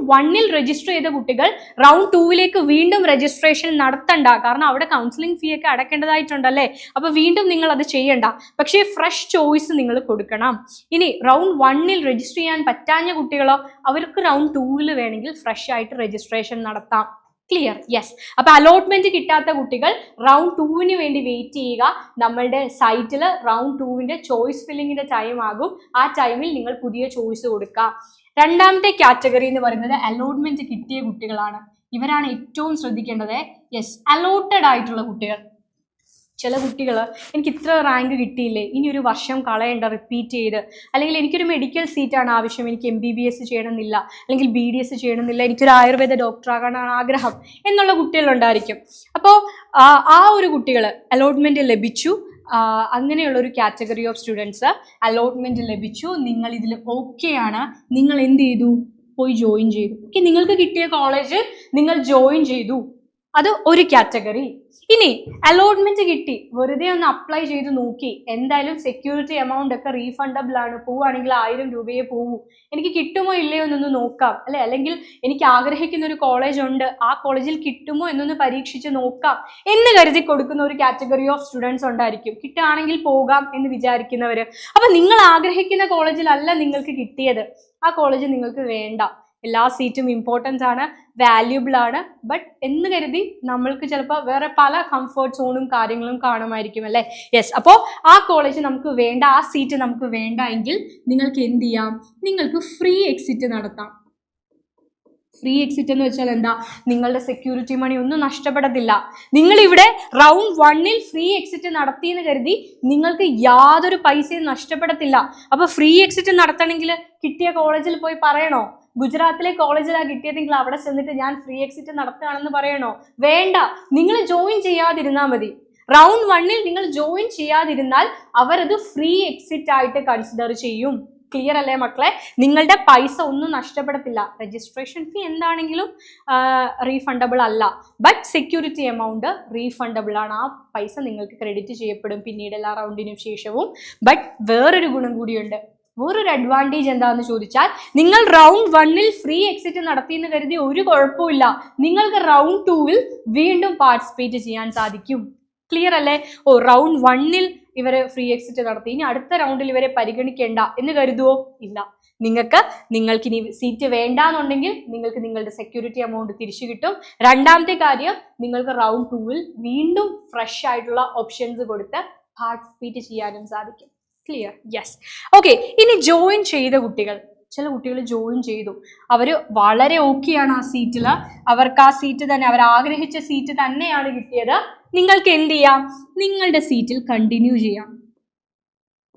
1ൽ രജിസ്റ്റർ ചെയ്ത കുട്ടികൾ റൗണ്ട് 2വിലേക്ക് വീണ്ടും രജിസ്ട്രേഷൻ നടത്തണ്ട. കാരണം അവിടെ കൗൺസിലിംഗ് ഫീ ഒക്കെ അടക്കേണ്ടതായിട്ടുണ്ടല്ലേ. അപ്പൊ വീണ്ടും നിങ്ങൾ അത് ചെയ്യണ്ട. പക്ഷേ ഫ്രഷ് ചോയ്സ് നിങ്ങൾ കൊടുക്കണം. ഇനി റൗണ്ട് 1ൽ രജിസ്റ്റർ ചെയ്യാൻ പറ്റാഞ്ഞ കുട്ടികളോ, അവർക്ക് റൗണ്ട് 2വിൽ വേണമെങ്കിൽ ഫ്രഷ് ആയിട്ട് രജിസ്ട്രേഷൻ നടത്താം. ക്ലിയർ? യെസ്. അപ്പൊ അലോട്ട്മെന്റ് കിട്ടാത്ത കുട്ടികൾ റൗണ്ട് 2വിന് വേണ്ടി വെയിറ്റ് ചെയ്യുക. നമ്മളുടെ സൈറ്റിൽ റൗണ്ട് 2വിന്റെ ചോയ്സ് ഫില്ലിങ്ങിന്റെ ടൈം ആകും. ആ ടൈമിൽ നിങ്ങൾ പുതിയ ചോയ്സ് കൊടുക്കുക. രണ്ടാമത്തെ കാറ്റഗറി എന്ന് പറയുന്നത് അലോട്ട്മെന്റ് കിട്ടിയ കുട്ടികളാണ്. ഇവരാണ് ഏറ്റവും ശ്രദ്ധിക്കേണ്ടത്. യെസ്, അലോട്ടഡ് ആയിട്ടുള്ള കുട്ടികൾ. ചില കുട്ടികൾ എനിക്ക് ഇത്ര റാങ്ക് കിട്ടിയില്ലേ, ഇനി ഒരു വർഷം കളയണ്ട റിപ്പീറ്റ് ചെയ്ത്, അല്ലെങ്കിൽ എനിക്കൊരു മെഡിക്കൽ സീറ്റാണ് ആവശ്യം, എനിക്ക് MBBS ചെയ്യണമെന്നില്ല, അല്ലെങ്കിൽ BDS ചെയ്യണമെന്നില്ല, എനിക്കൊരു ആയുർവേദ ഡോക്ടറാകാനാണ് ആഗ്രഹം എന്നുള്ള കുട്ടികളുണ്ടായിരിക്കും. അപ്പോൾ ആ ഒരു കുട്ടികൾ അലോട്ട്മെന്റ് ലഭിച്ചു. അങ്ങനെയുള്ള ഒരു കാറ്റഗറി ഓഫ് സ്റ്റുഡൻസ് അലോട്ട്മെന്റ് ലഭിച്ചു. നിങ്ങൾ ഇതിൽ ഓക്കെ ആണ്. നിങ്ങൾ എന്ത് ചെയ്തു? പോയി ജോയിൻ ചെയ്തു. ഓക്കെ, നിങ്ങൾക്ക് കിട്ടിയ കോളേജ് നിങ്ങൾ ജോയിൻ ചെയ്തു, അത് ഒരു കാറ്റഗറി. ഇനി അലോട്ട്മെന്റ് കിട്ടി, വെറുതെ ഒന്ന് അപ്ലൈ ചെയ്ത് നോക്കി, എന്തായാലും സെക്യൂരിറ്റി എമൗണ്ട് ഒക്കെ റീഫണ്ടബിൾ ആണ്, പോവുകയാണെങ്കിൽ 1000 രൂപയെ പോവൂ, എനിക്ക് കിട്ടുമോ ഇല്ലയോ എന്നൊന്ന് നോക്കാം അല്ലെ, അല്ലെങ്കിൽ എനിക്ക് ആഗ്രഹിക്കുന്ന ഒരു കോളേജ് ഉണ്ട്, ആ കോളേജിൽ കിട്ടുമോ എന്നൊന്ന് പരീക്ഷിച്ച് നോക്കാം എന്ന് കരുതി കൊടുക്കുന്ന ഒരു കാറ്റഗറി ഓഫ് സ്റ്റുഡൻസ് ഉണ്ടായിരിക്കും. കിട്ടുകയാണെങ്കിൽ പോകാം എന്ന് വിചാരിക്കുന്നവര്. അപ്പൊ നിങ്ങൾ ആഗ്രഹിക്കുന്ന കോളേജിലല്ല നിങ്ങൾക്ക് കിട്ടിയത്, ആ കോളേജ് നിങ്ങൾക്ക് വേണ്ട. എല്ലാ സീറ്റും ഇമ്പോർട്ടൻ്റ് ആണ്, വാല്യൂബിൾ ആണ്, ബട്ട് എന്ന് കരുതി നമ്മൾക്ക് ചിലപ്പോൾ വേറെ പല കംഫർട്ട് സോണും കാര്യങ്ങളും കാണുമായിരിക്കും അല്ലേ. യെസ്, അപ്പോൾ ആ കോളേജ് നമുക്ക് വേണ്ട, ആ സീറ്റ് നമുക്ക് വേണ്ട എങ്കിൽ നിങ്ങൾക്ക് എന്ത് ചെയ്യാം, നിങ്ങൾക്ക് ഫ്രീ എക്സിറ്റ് നടത്താം. ഫ്രീ എക്സിറ്റ് എന്ന് വെച്ചാൽ എന്താ, നിങ്ങളുടെ സെക്യൂരിറ്റി മണി ഒന്നും നഷ്ടപ്പെടത്തില്ല. നിങ്ങൾ ഇവിടെ റൗണ്ട് 1-ൽ ഫ്രീ എക്സിറ്റ് നടത്തിയെന്ന് കരുതി നിങ്ങൾക്ക് യാതൊരു പൈസയും നഷ്ടപ്പെടത്തില്ല. അപ്പൊ ഫ്രീ എക്സിറ്റ് നടത്തണമെങ്കിൽ കിട്ടിയ കോളേജിൽ പോയി പറയണോ, ഗുജറാത്തിലെ കോളേജിലാണ് കിട്ടിയതെങ്കിൽ അവിടെ ചെന്നിട്ട് ഞാൻ ഫ്രീ എക്സിറ്റ് നടത്തുകയാണെന്ന് പറയണോ? വേണ്ട, നിങ്ങൾ ജോയിൻ ചെയ്യാതിരുന്നാൽ മതി. റൗണ്ട് 1-ൽ നിങ്ങൾ ജോയിൻ ചെയ്യാതിരുന്നാൽ അവരത് ഫ്രീ എക്സിറ്റ് ആയിട്ട് കൺസിഡർ ചെയ്യും. ക്ലിയർ അല്ലേ മക്കളെ? നിങ്ങളുടെ പൈസ ഒന്നും നഷ്ടപ്പെടത്തില്ല. രജിസ്ട്രേഷൻ ഫീ എന്താണെങ്കിലും റീഫണ്ടബിൾ അല്ല, ബട്ട് സെക്യൂരിറ്റി എമൗണ്ട് റീഫണ്ടബിൾ ആണ്. ആ പൈസ നിങ്ങൾക്ക് ക്രെഡിറ്റ് ചെയ്യപ്പെടും പിന്നീട് എല്ലാ റൗണ്ടിനും ശേഷവും. ബട്ട് വേറൊരു ഗുണം കൂടിയുണ്ട്, വേറൊരു അഡ്വാൻറ്റേജ് എന്താന്ന് ചോദിച്ചാൽ, നിങ്ങൾ റൗണ്ട് 1-ൽ ഫ്രീ എക്സിറ്റ് നടത്തിയെന്ന് കരുതി ഒരു കുഴപ്പമില്ല, നിങ്ങൾക്ക് റൗണ്ട് 2-ൽ വീണ്ടും പാർട്ടിസിപ്പേറ്റ് ചെയ്യാൻ സാധിക്കും. ക്ലിയർ അല്ലേ? റൗണ്ട് 1-ൽ ഇവരെ ഫ്രീ എക്സിറ്റ് നടത്തി, ഇനി അടുത്ത റൗണ്ടിൽ ഇവരെ പരിഗണിക്കേണ്ട എന്ന് കരുതുവോ? ഇല്ല. നിങ്ങൾക്ക് ഇനി സീറ്റ് വേണ്ടാന്നുണ്ടെങ്കിൽ നിങ്ങൾക്ക് നിങ്ങളുടെ സെക്യൂരിറ്റി എമൗണ്ട് തിരിച്ചു കിട്ടും. രണ്ടാമത്തെ കാര്യം, നിങ്ങൾക്ക് റൗണ്ട് 2-ൽ വീണ്ടും ഫ്രഷ് ആയിട്ടുള്ള ഓപ്ഷൻസ് കൊടുത്ത് പാർട്ടിസിപ്പേറ്റ് ചെയ്യാനും സാധിക്കും. ക്ലിയർ? യെസ്. ഓക്കെ, ഇനി ജോയിൻ ചെയ്ത കുട്ടികൾ, ചില കുട്ടികൾ ജോയിൻ ചെയ്തു, അവർ വളരെ ഓക്കെയാണ് ആ സീറ്റിൽ, അവർക്ക് ആ സീറ്റ് തന്നെ, അവർ ആഗ്രഹിച്ച സീറ്റ് തന്നെയാണ് കിട്ടിയത്. നിങ്ങൾക്ക് എന്ത് ചെയ്യാം, നിങ്ങളുടെ സീറ്റിൽ കണ്ടിന്യൂ ചെയ്യാം.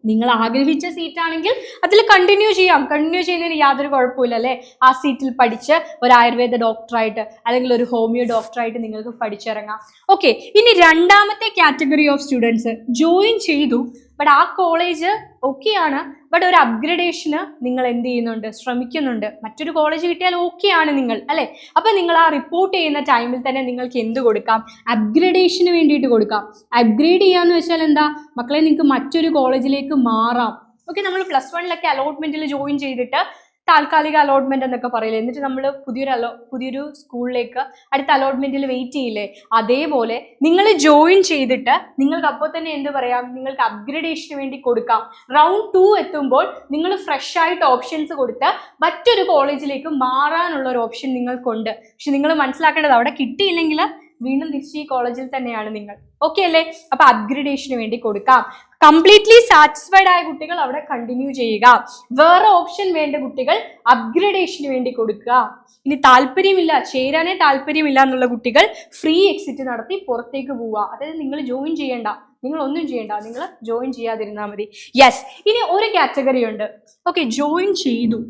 നിങ്ങൾ ആഗ്രഹിച്ച സീറ്റാണെങ്കിൽ അതിൽ കണ്ടിന്യൂ ചെയ്യാം. കണ്ടിന്യൂ ചെയ്യുന്നതിന് യാതൊരു കുഴപ്പമില്ല അല്ലേ. ആ സീറ്റിൽ പഠിച്ച് ഒരു ആയുർവേദ ഡോക്ടറായിട്ട് അല്ലെങ്കിൽ ഒരു ഹോമിയോ ഡോക്ടറായിട്ട് നിങ്ങൾക്ക് പഠിച്ചിറങ്ങാം. ഓക്കെ, ഇനി രണ്ടാമത്തെ കാറ്റഗറി ഓഫ് സ്റ്റുഡൻസ് ജോയിൻ ചെയ്തു, ബട്ട് ആ കോളേജ് ഓക്കെയാണ്, ബട്ട് ഒരു അപ്ഗ്രഡേഷന് നിങ്ങൾ എന്ത് ചെയ്യുന്നുണ്ട്, ശ്രമിക്കുന്നുണ്ട്. മറ്റൊരു കോളേജ് കിട്ടിയാൽ ഓക്കെയാണ് നിങ്ങൾ അല്ലേ. അപ്പം നിങ്ങൾ ആ റിപ്പോർട്ട് ചെയ്യുന്ന ടൈമിൽ തന്നെ നിങ്ങൾക്ക് എന്ത് കൊടുക്കാം, അപ്ഗ്രഡേഷന് വേണ്ടിയിട്ട് കൊടുക്കാം. അപ്ഗ്രേഡ് ചെയ്യാന്ന് വെച്ചാൽ എന്താ മക്കളെ, നിങ്ങൾക്ക് മറ്റൊരു കോളേജിലേക്ക് മാറാം. ഓക്കെ, നമ്മൾ +1-ലൊക്കെ അലോട്ട്മെന്റിൽ ജോയിൻ ചെയ്തിട്ട് താൽക്കാലിക അലോട്ട്മെന്റ് എന്നൊക്കെ പറയില്ലേ, എന്നിട്ട് നമ്മൾ പുതിയൊരു സ്കൂളിലേക്ക് അടുത്ത അലോട്ട്മെന്റിൽ വെയിറ്റ് ചെയ്യില്ലേ, അതേപോലെ നിങ്ങൾ ജോയിൻ ചെയ്തിട്ട് നിങ്ങൾക്ക് അപ്പോൾ തന്നെ എന്ത് പറയാം, നിങ്ങൾക്ക് അപ്ഗ്രഡേഷന് വേണ്ടി കൊടുക്കാം. റൗണ്ട് 2 എത്തുമ്പോൾ നിങ്ങൾ ഫ്രഷ് ആയിട്ട് ഓപ്ഷൻസ് കൊടുത്ത് മറ്റൊരു കോളേജിലേക്ക് മാറാനുള്ള ഒരു ഓപ്ഷൻ നിങ്ങൾക്കുണ്ട്. പക്ഷെ നിങ്ങൾ മനസ്സിലാക്കേണ്ടത്, അവിടെ കിട്ടിയില്ലെങ്കിൽ വീണ്ടും തിരിച്ച് ഈ കോളേജിൽ തന്നെയാണ് നിങ്ങൾ. ഓക്കെ അല്ലേ? അപ്പൊ അപ്ഗ്രഡേഷന് വേണ്ടി കൊടുക്കാം. കംപ്ലീറ്റ്ലി സാറ്റിസ്ഫൈഡ് ആയ കുട്ടികൾ അവിടെ കണ്ടിന്യൂ ചെയ്യുക. വേറെ ഓപ്ഷൻ വേണ്ട കുട്ടികൾ അപ്ഗ്രഡേഷന് വേണ്ടി കൊടുക്കുക. ഇനി താല്പര്യമില്ല, ചേരാനേ താല്പര്യമില്ല എന്നുള്ള കുട്ടികൾ ഫ്രീ എക്സിറ്റ് നടത്തി പുറത്തേക്ക് പോവുക. അതായത് നിങ്ങൾ ജോയിൻ ചെയ്യേണ്ട, നിങ്ങൾ ഒന്നും ചെയ്യേണ്ട, നിങ്ങൾ ജോയിൻ ചെയ്യാതിരുന്നാൽ മതി. യെസ്. ഇനി ഒരു കാറ്റഗറി ഉണ്ട്. ഓക്കെ, ജോയിൻ ചെയ്തു,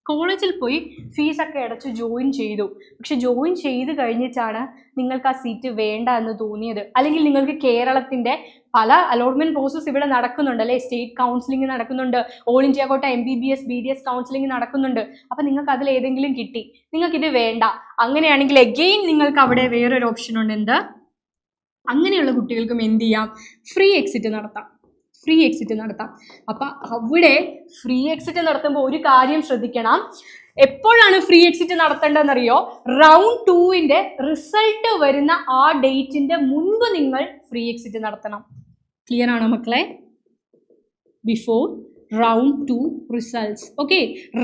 കോളേജിൽ പോയി ഫീസൊക്കെ അടച്ച് ജോയിൻ ചെയ്തു, പക്ഷെ ജോയിൻ ചെയ്ത് കഴിഞ്ഞിട്ടാണ് നിങ്ങൾക്ക് ആ സീറ്റ് വേണ്ട എന്ന് തോന്നിയത്, അല്ലെങ്കിൽ നിങ്ങൾക്ക് കേരളത്തിൻ്റെ പല അലോട്ട്മെന്റ് പ്രോസസ്സ് ഇവിടെ നടക്കുന്നുണ്ട് അല്ലേ, സ്റ്റേറ്റ് കൗൺസിലിംഗ് നടക്കുന്നുണ്ട്, ഓൾ ഇന്ത്യ കോട്ട MBBS BDS കൗൺസിലിംഗ് നടക്കുന്നുണ്ട്. അപ്പം നിങ്ങൾക്ക് അതിൽ ഏതെങ്കിലും കിട്ടി, നിങ്ങൾക്കിത് വേണ്ട, അങ്ങനെയാണെങ്കിൽ എഗെയിൻ നിങ്ങൾക്ക് അവിടെ വേറൊരു ഓപ്ഷൻ ഉണ്ട്. എന്ത്? അങ്ങനെയുള്ള കുട്ടികൾക്കും എന്ത് ചെയ്യാം, ഫ്രീ എക്സിറ്റ് നടത്താം. ഫ്രീ എക്സിറ്റ് നടത്താം. അപ്പം അവിടെ ഫ്രീ എക്സിറ്റ് നടത്തുമ്പോൾ ഒരു കാര്യം ശ്രദ്ധിക്കണം. എപ്പോഴാണ് ഫ്രീ എക്സിറ്റ് നടത്തേണ്ടതെന്നറിയോ? റൗണ്ട് 2-ന്റെ റിസൾട്ട് വരുന്ന ആ ഡേറ്റിന്റെ മുൻപ് നിങ്ങൾ ഫ്രീ എക്സിറ്റ് നടത്തണം. ക്ലിയർ ആണോ മക്കളെ? Before round 2 results. Okay,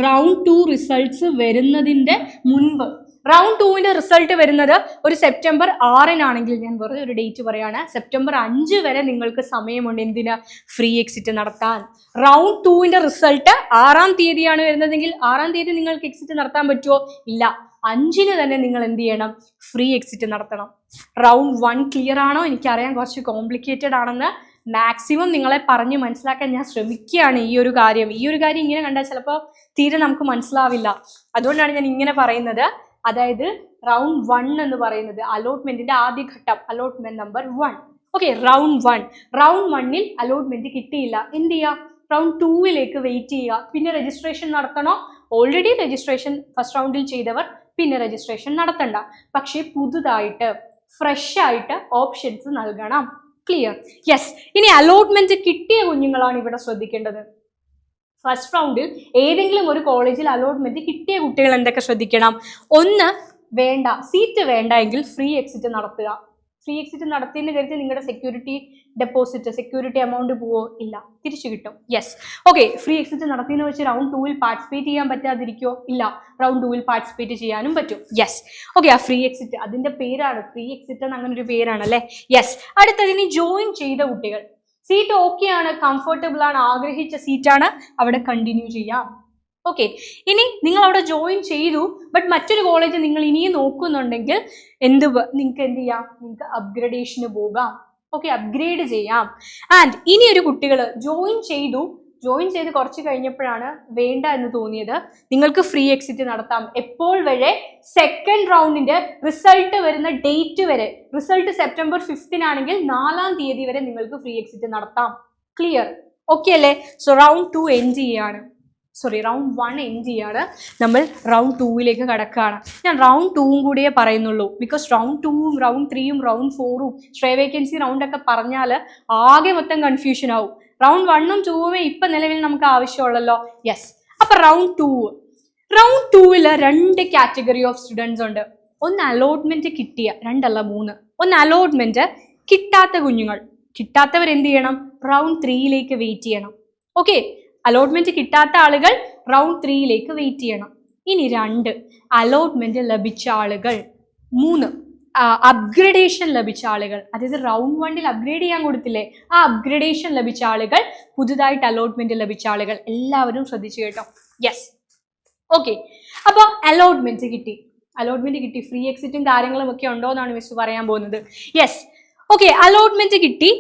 round 2 results വരുന്നതിന്റെ മുൻപ്. റൗണ്ട് 2-ന്റെ റിസൾട്ട് വരുന്നത് ഒരു സെപ്റ്റംബർ 6-നാണെങ്കിൽ, ഞാൻ വെറുതെ ഒരു ഡേറ്റ് പറയാണ്, സെപ്റ്റംബർ 5 വരെ നിങ്ങൾക്ക് സമയമുണ്ട് എന്തിന്, ഫ്രീ എക്സിറ്റ് നടത്താൻ. റൗണ്ട് 2-ന്റെ റിസൾട്ട് 6-ാം തീയതിയാണ് വരുന്നതെങ്കിൽ 6-ാം തീയതി നിങ്ങൾക്ക് എക്സിറ്റ് നടത്താൻ പറ്റുമോ? ഇല്ല. 5-ന് തന്നെ നിങ്ങൾ എന്ത് ചെയ്യണം, ഫ്രീ എക്സിറ്റ് നടത്തണം. റൗണ്ട് 1 ക്ലിയർ ആണോ? എനിക്കറിയാം കുറച്ച് കോംപ്ലിക്കേറ്റഡ് ആണെന്ന്. മാക്സിമം നിങ്ങളെ പറഞ്ഞ് മനസ്സിലാക്കാൻ ഞാൻ ശ്രമിക്കുകയാണ്. ഈ ഒരു കാര്യം ഇങ്ങനെ കണ്ടാൽ ചിലപ്പോൾ തീരെ നമുക്ക് മനസ്സിലാവില്ല. അതുകൊണ്ടാണ് ഞാൻ ഇങ്ങനെ പറയുന്നത്. അതായത് റൗണ്ട് 1 എന്ന് പറയുന്നത് അലോട്ട്മെന്റിന്റെ ആദ്യ ഘട്ടം, അലോട്ട്മെന്റ് നമ്പർ 1. ഓക്കെ, റൗണ്ട് 1-ൽ അലോട്ട്മെന്റ് കിട്ടിയില്ല, എന്ത് ചെയ്യുക, റൗണ്ട് 2-ലേക്ക് വെയിറ്റ് ചെയ്യുക. പിന്നെ രജിസ്ട്രേഷൻ നടത്തണോ ഓൾറെഡി രജിസ്ട്രേഷൻ ഫസ്റ്റ് റൗണ്ടിൽ ചെയ്തവർ പിന്നെ രജിസ്ട്രേഷൻ നടത്തണ്ട. പക്ഷേ പുതുതായിട്ട് ഫ്രഷ് ആയിട്ട് ഓപ്ഷൻസ് നൽകണം. ക്ലിയർ? യെസ്. ഇനി അലോട്ട്മെന്റ് കിട്ടിയ കുഞ്ഞുങ്ങളാണ് ഇവിടെ ശ്രദ്ധിക്കേണ്ടത്. ഫസ്റ്റ് റൗണ്ടിൽ ഏതെങ്കിലും ഒരു കോളേജിൽ അലോട്ട്മെന്റ് കിട്ടിയ കുട്ടികൾ എന്തൊക്കെ ശ്രദ്ധിക്കണം? ഒന്ന്, വേണ്ട, സീറ്റ് വേണ്ട എങ്കിൽ ഫ്രീ എക്സിറ്റ് നടത്തുക. ഫ്രീ എക്സിറ്റ് നടത്തിയെന്ന് കരുതി നിങ്ങളുടെ സെക്യൂരിറ്റി എമൗണ്ട് പോവോ? ഇല്ല, തിരിച്ചു കിട്ടും. യെസ്. ഓക്കെ, ഫ്രീ എക്സിറ്റ് നടത്തിയെന്ന് വെച്ച് റൗണ്ട് 2-ൽ പാർട്ടിസിപ്പേറ്റ് ചെയ്യാൻ പറ്റാതിരിക്കോ? ഇല്ല, റൗണ്ട് 2-ൽ പാർട്ടിസിപ്പേറ്റ് ചെയ്യാനും പറ്റും. യെസ്. ഓക്കെ, ആ ഫ്രീ എക്സിറ്റ് അതിന്റെ പേരാണ്, ഫ്രീ എക്സിറ്റ് എന്ന് അങ്ങനെ ഒരു പേരാണ് അല്ലേ? യെസ്. അടുത്തതിന് ജോയിൻ ചെയ്ത കുട്ടികൾ, സീറ്റ് ഓക്കെ ആണ്, കംഫർട്ടബിൾ ആണ്, ആഗ്രഹിച്ച സീറ്റാണ്, അവിടെ കണ്ടിന്യൂ ചെയ്യാം. ഓക്കെ, ഇനി നിങ്ങൾ അവിടെ ജോയിൻ ചെയ്തു, ബട്ട് മറ്റൊരു കോളേജ് നിങ്ങൾ ഇനിയും നോക്കുന്നുണ്ടെങ്കിൽ നിങ്ങൾക്ക് എന്ത് ചെയ്യാം? നിങ്ങൾക്ക് അപ്ഗ്രഡേഷന് പോകാം. ഓക്കെ, അപ്ഗ്രേഡ് ചെയ്യാം. ആൻഡ് ഇനി ഒരു കുട്ടികൾ ജോയിൻ ചെയ്ത് കുറച്ച് കഴിഞ്ഞപ്പോഴാണ് വേണ്ട എന്ന് തോന്നിയത്, നിങ്ങൾക്ക് ഫ്രീ എക്സിറ്റ് നടത്താം. എപ്പോൾ വരെ? സെക്കൻഡ് റൗണ്ടിന്റെ റിസൾട്ട് വരുന്ന ഡേറ്റ് വരെ. റിസൾട്ട് സെപ്റ്റംബർ 5-നാണെങ്കിൽ 4-ാം തീയതി വരെ നിങ്ങൾക്ക് ഫ്രീ എക്സിറ്റ് നടത്താം. ക്ലിയർ? ഓക്കെ അല്ലേ? സോ റൗണ്ട് 2 എൻഡ് ചെയ്യാണ്. റൗണ്ട് 1 എൻഡ് ചെയ്യാണ്. നമ്മൾ റൗണ്ട് 2-ലേക്ക് കടക്കുകയാണ്. ഞാൻ റൗണ്ട് 2-ഉം കൂടിയേ പറയുന്നുള്ളൂ. ബിക്കോസ് റൗണ്ട് 2-ഉം റൗണ്ട് 3-യും റൗണ്ട് 4-ഉം സ്ട്രേ വേക്കൻസി റൗണ്ടൊക്കെ പറഞ്ഞാൽ ആകെ മൊത്തം കൺഫ്യൂഷൻ ആവും. റൗണ്ട് 1-ഉം 2-ഉമേ ഇപ്പം നിലവിൽ നമുക്ക് ആവശ്യമുള്ളല്ലോ. യെസ്. അപ്പൊ റൗണ്ട് 2-ൽ 2 കാറ്റഗറി ഓഫ് സ്റ്റുഡൻസ് ഉണ്ട്. ഒന്ന് അലോട്ട്മെന്റ് കിട്ടിയ, 2 അല്ല 3. ഒന്ന് അലോട്ട്മെന്റ് കിട്ടാത്ത കുഞ്ഞുങ്ങൾ. കിട്ടാത്തവർ എന്ത് ചെയ്യണം? റൗണ്ട് 3-ലേക്ക് വെയിറ്റ് ചെയ്യണം. ഓക്കെ, അലോട്ട്മെന്റ് കിട്ടാത്ത ആളുകൾ റൗണ്ട് 3-ലേക്ക് വെയിറ്റ് ചെയ്യണം. ഇനി 2 അലോട്ട്മെന്റ് ലഭിച്ച ആളുകൾ. 3 അപ്ഗ്രഡേഷൻ ലഭിച്ച ആളുകൾ. അതായത് റൗണ്ട് 1-ൽ അപ്ഗ്രേഡ് ചെയ്യാൻ കൊടുത്തില്ലേ, ആ അപ്ഗ്രഡേഷൻ ലഭിച്ച ആളുകൾ, പുതുതായിട്ട് അലോട്ട്മെന്റ് ലഭിച്ച ആളുകൾ. എല്ലാവരും ശ്രദ്ധിച്ചു കേട്ടോ. യെസ്. ഓക്കെ, അപ്പോൾ അലോട്ട്മെന്റ് കിട്ടി. ഫ്രീ എക്സിറ്റും കാര്യങ്ങളും ഒക്കെ ഉണ്ടോ എന്നാണ് മിസ് പറയാൻ പോകുന്നത്. യെസ്. ഓക്കെ, അലോട്ട്മെന്റ് കിട്ടി.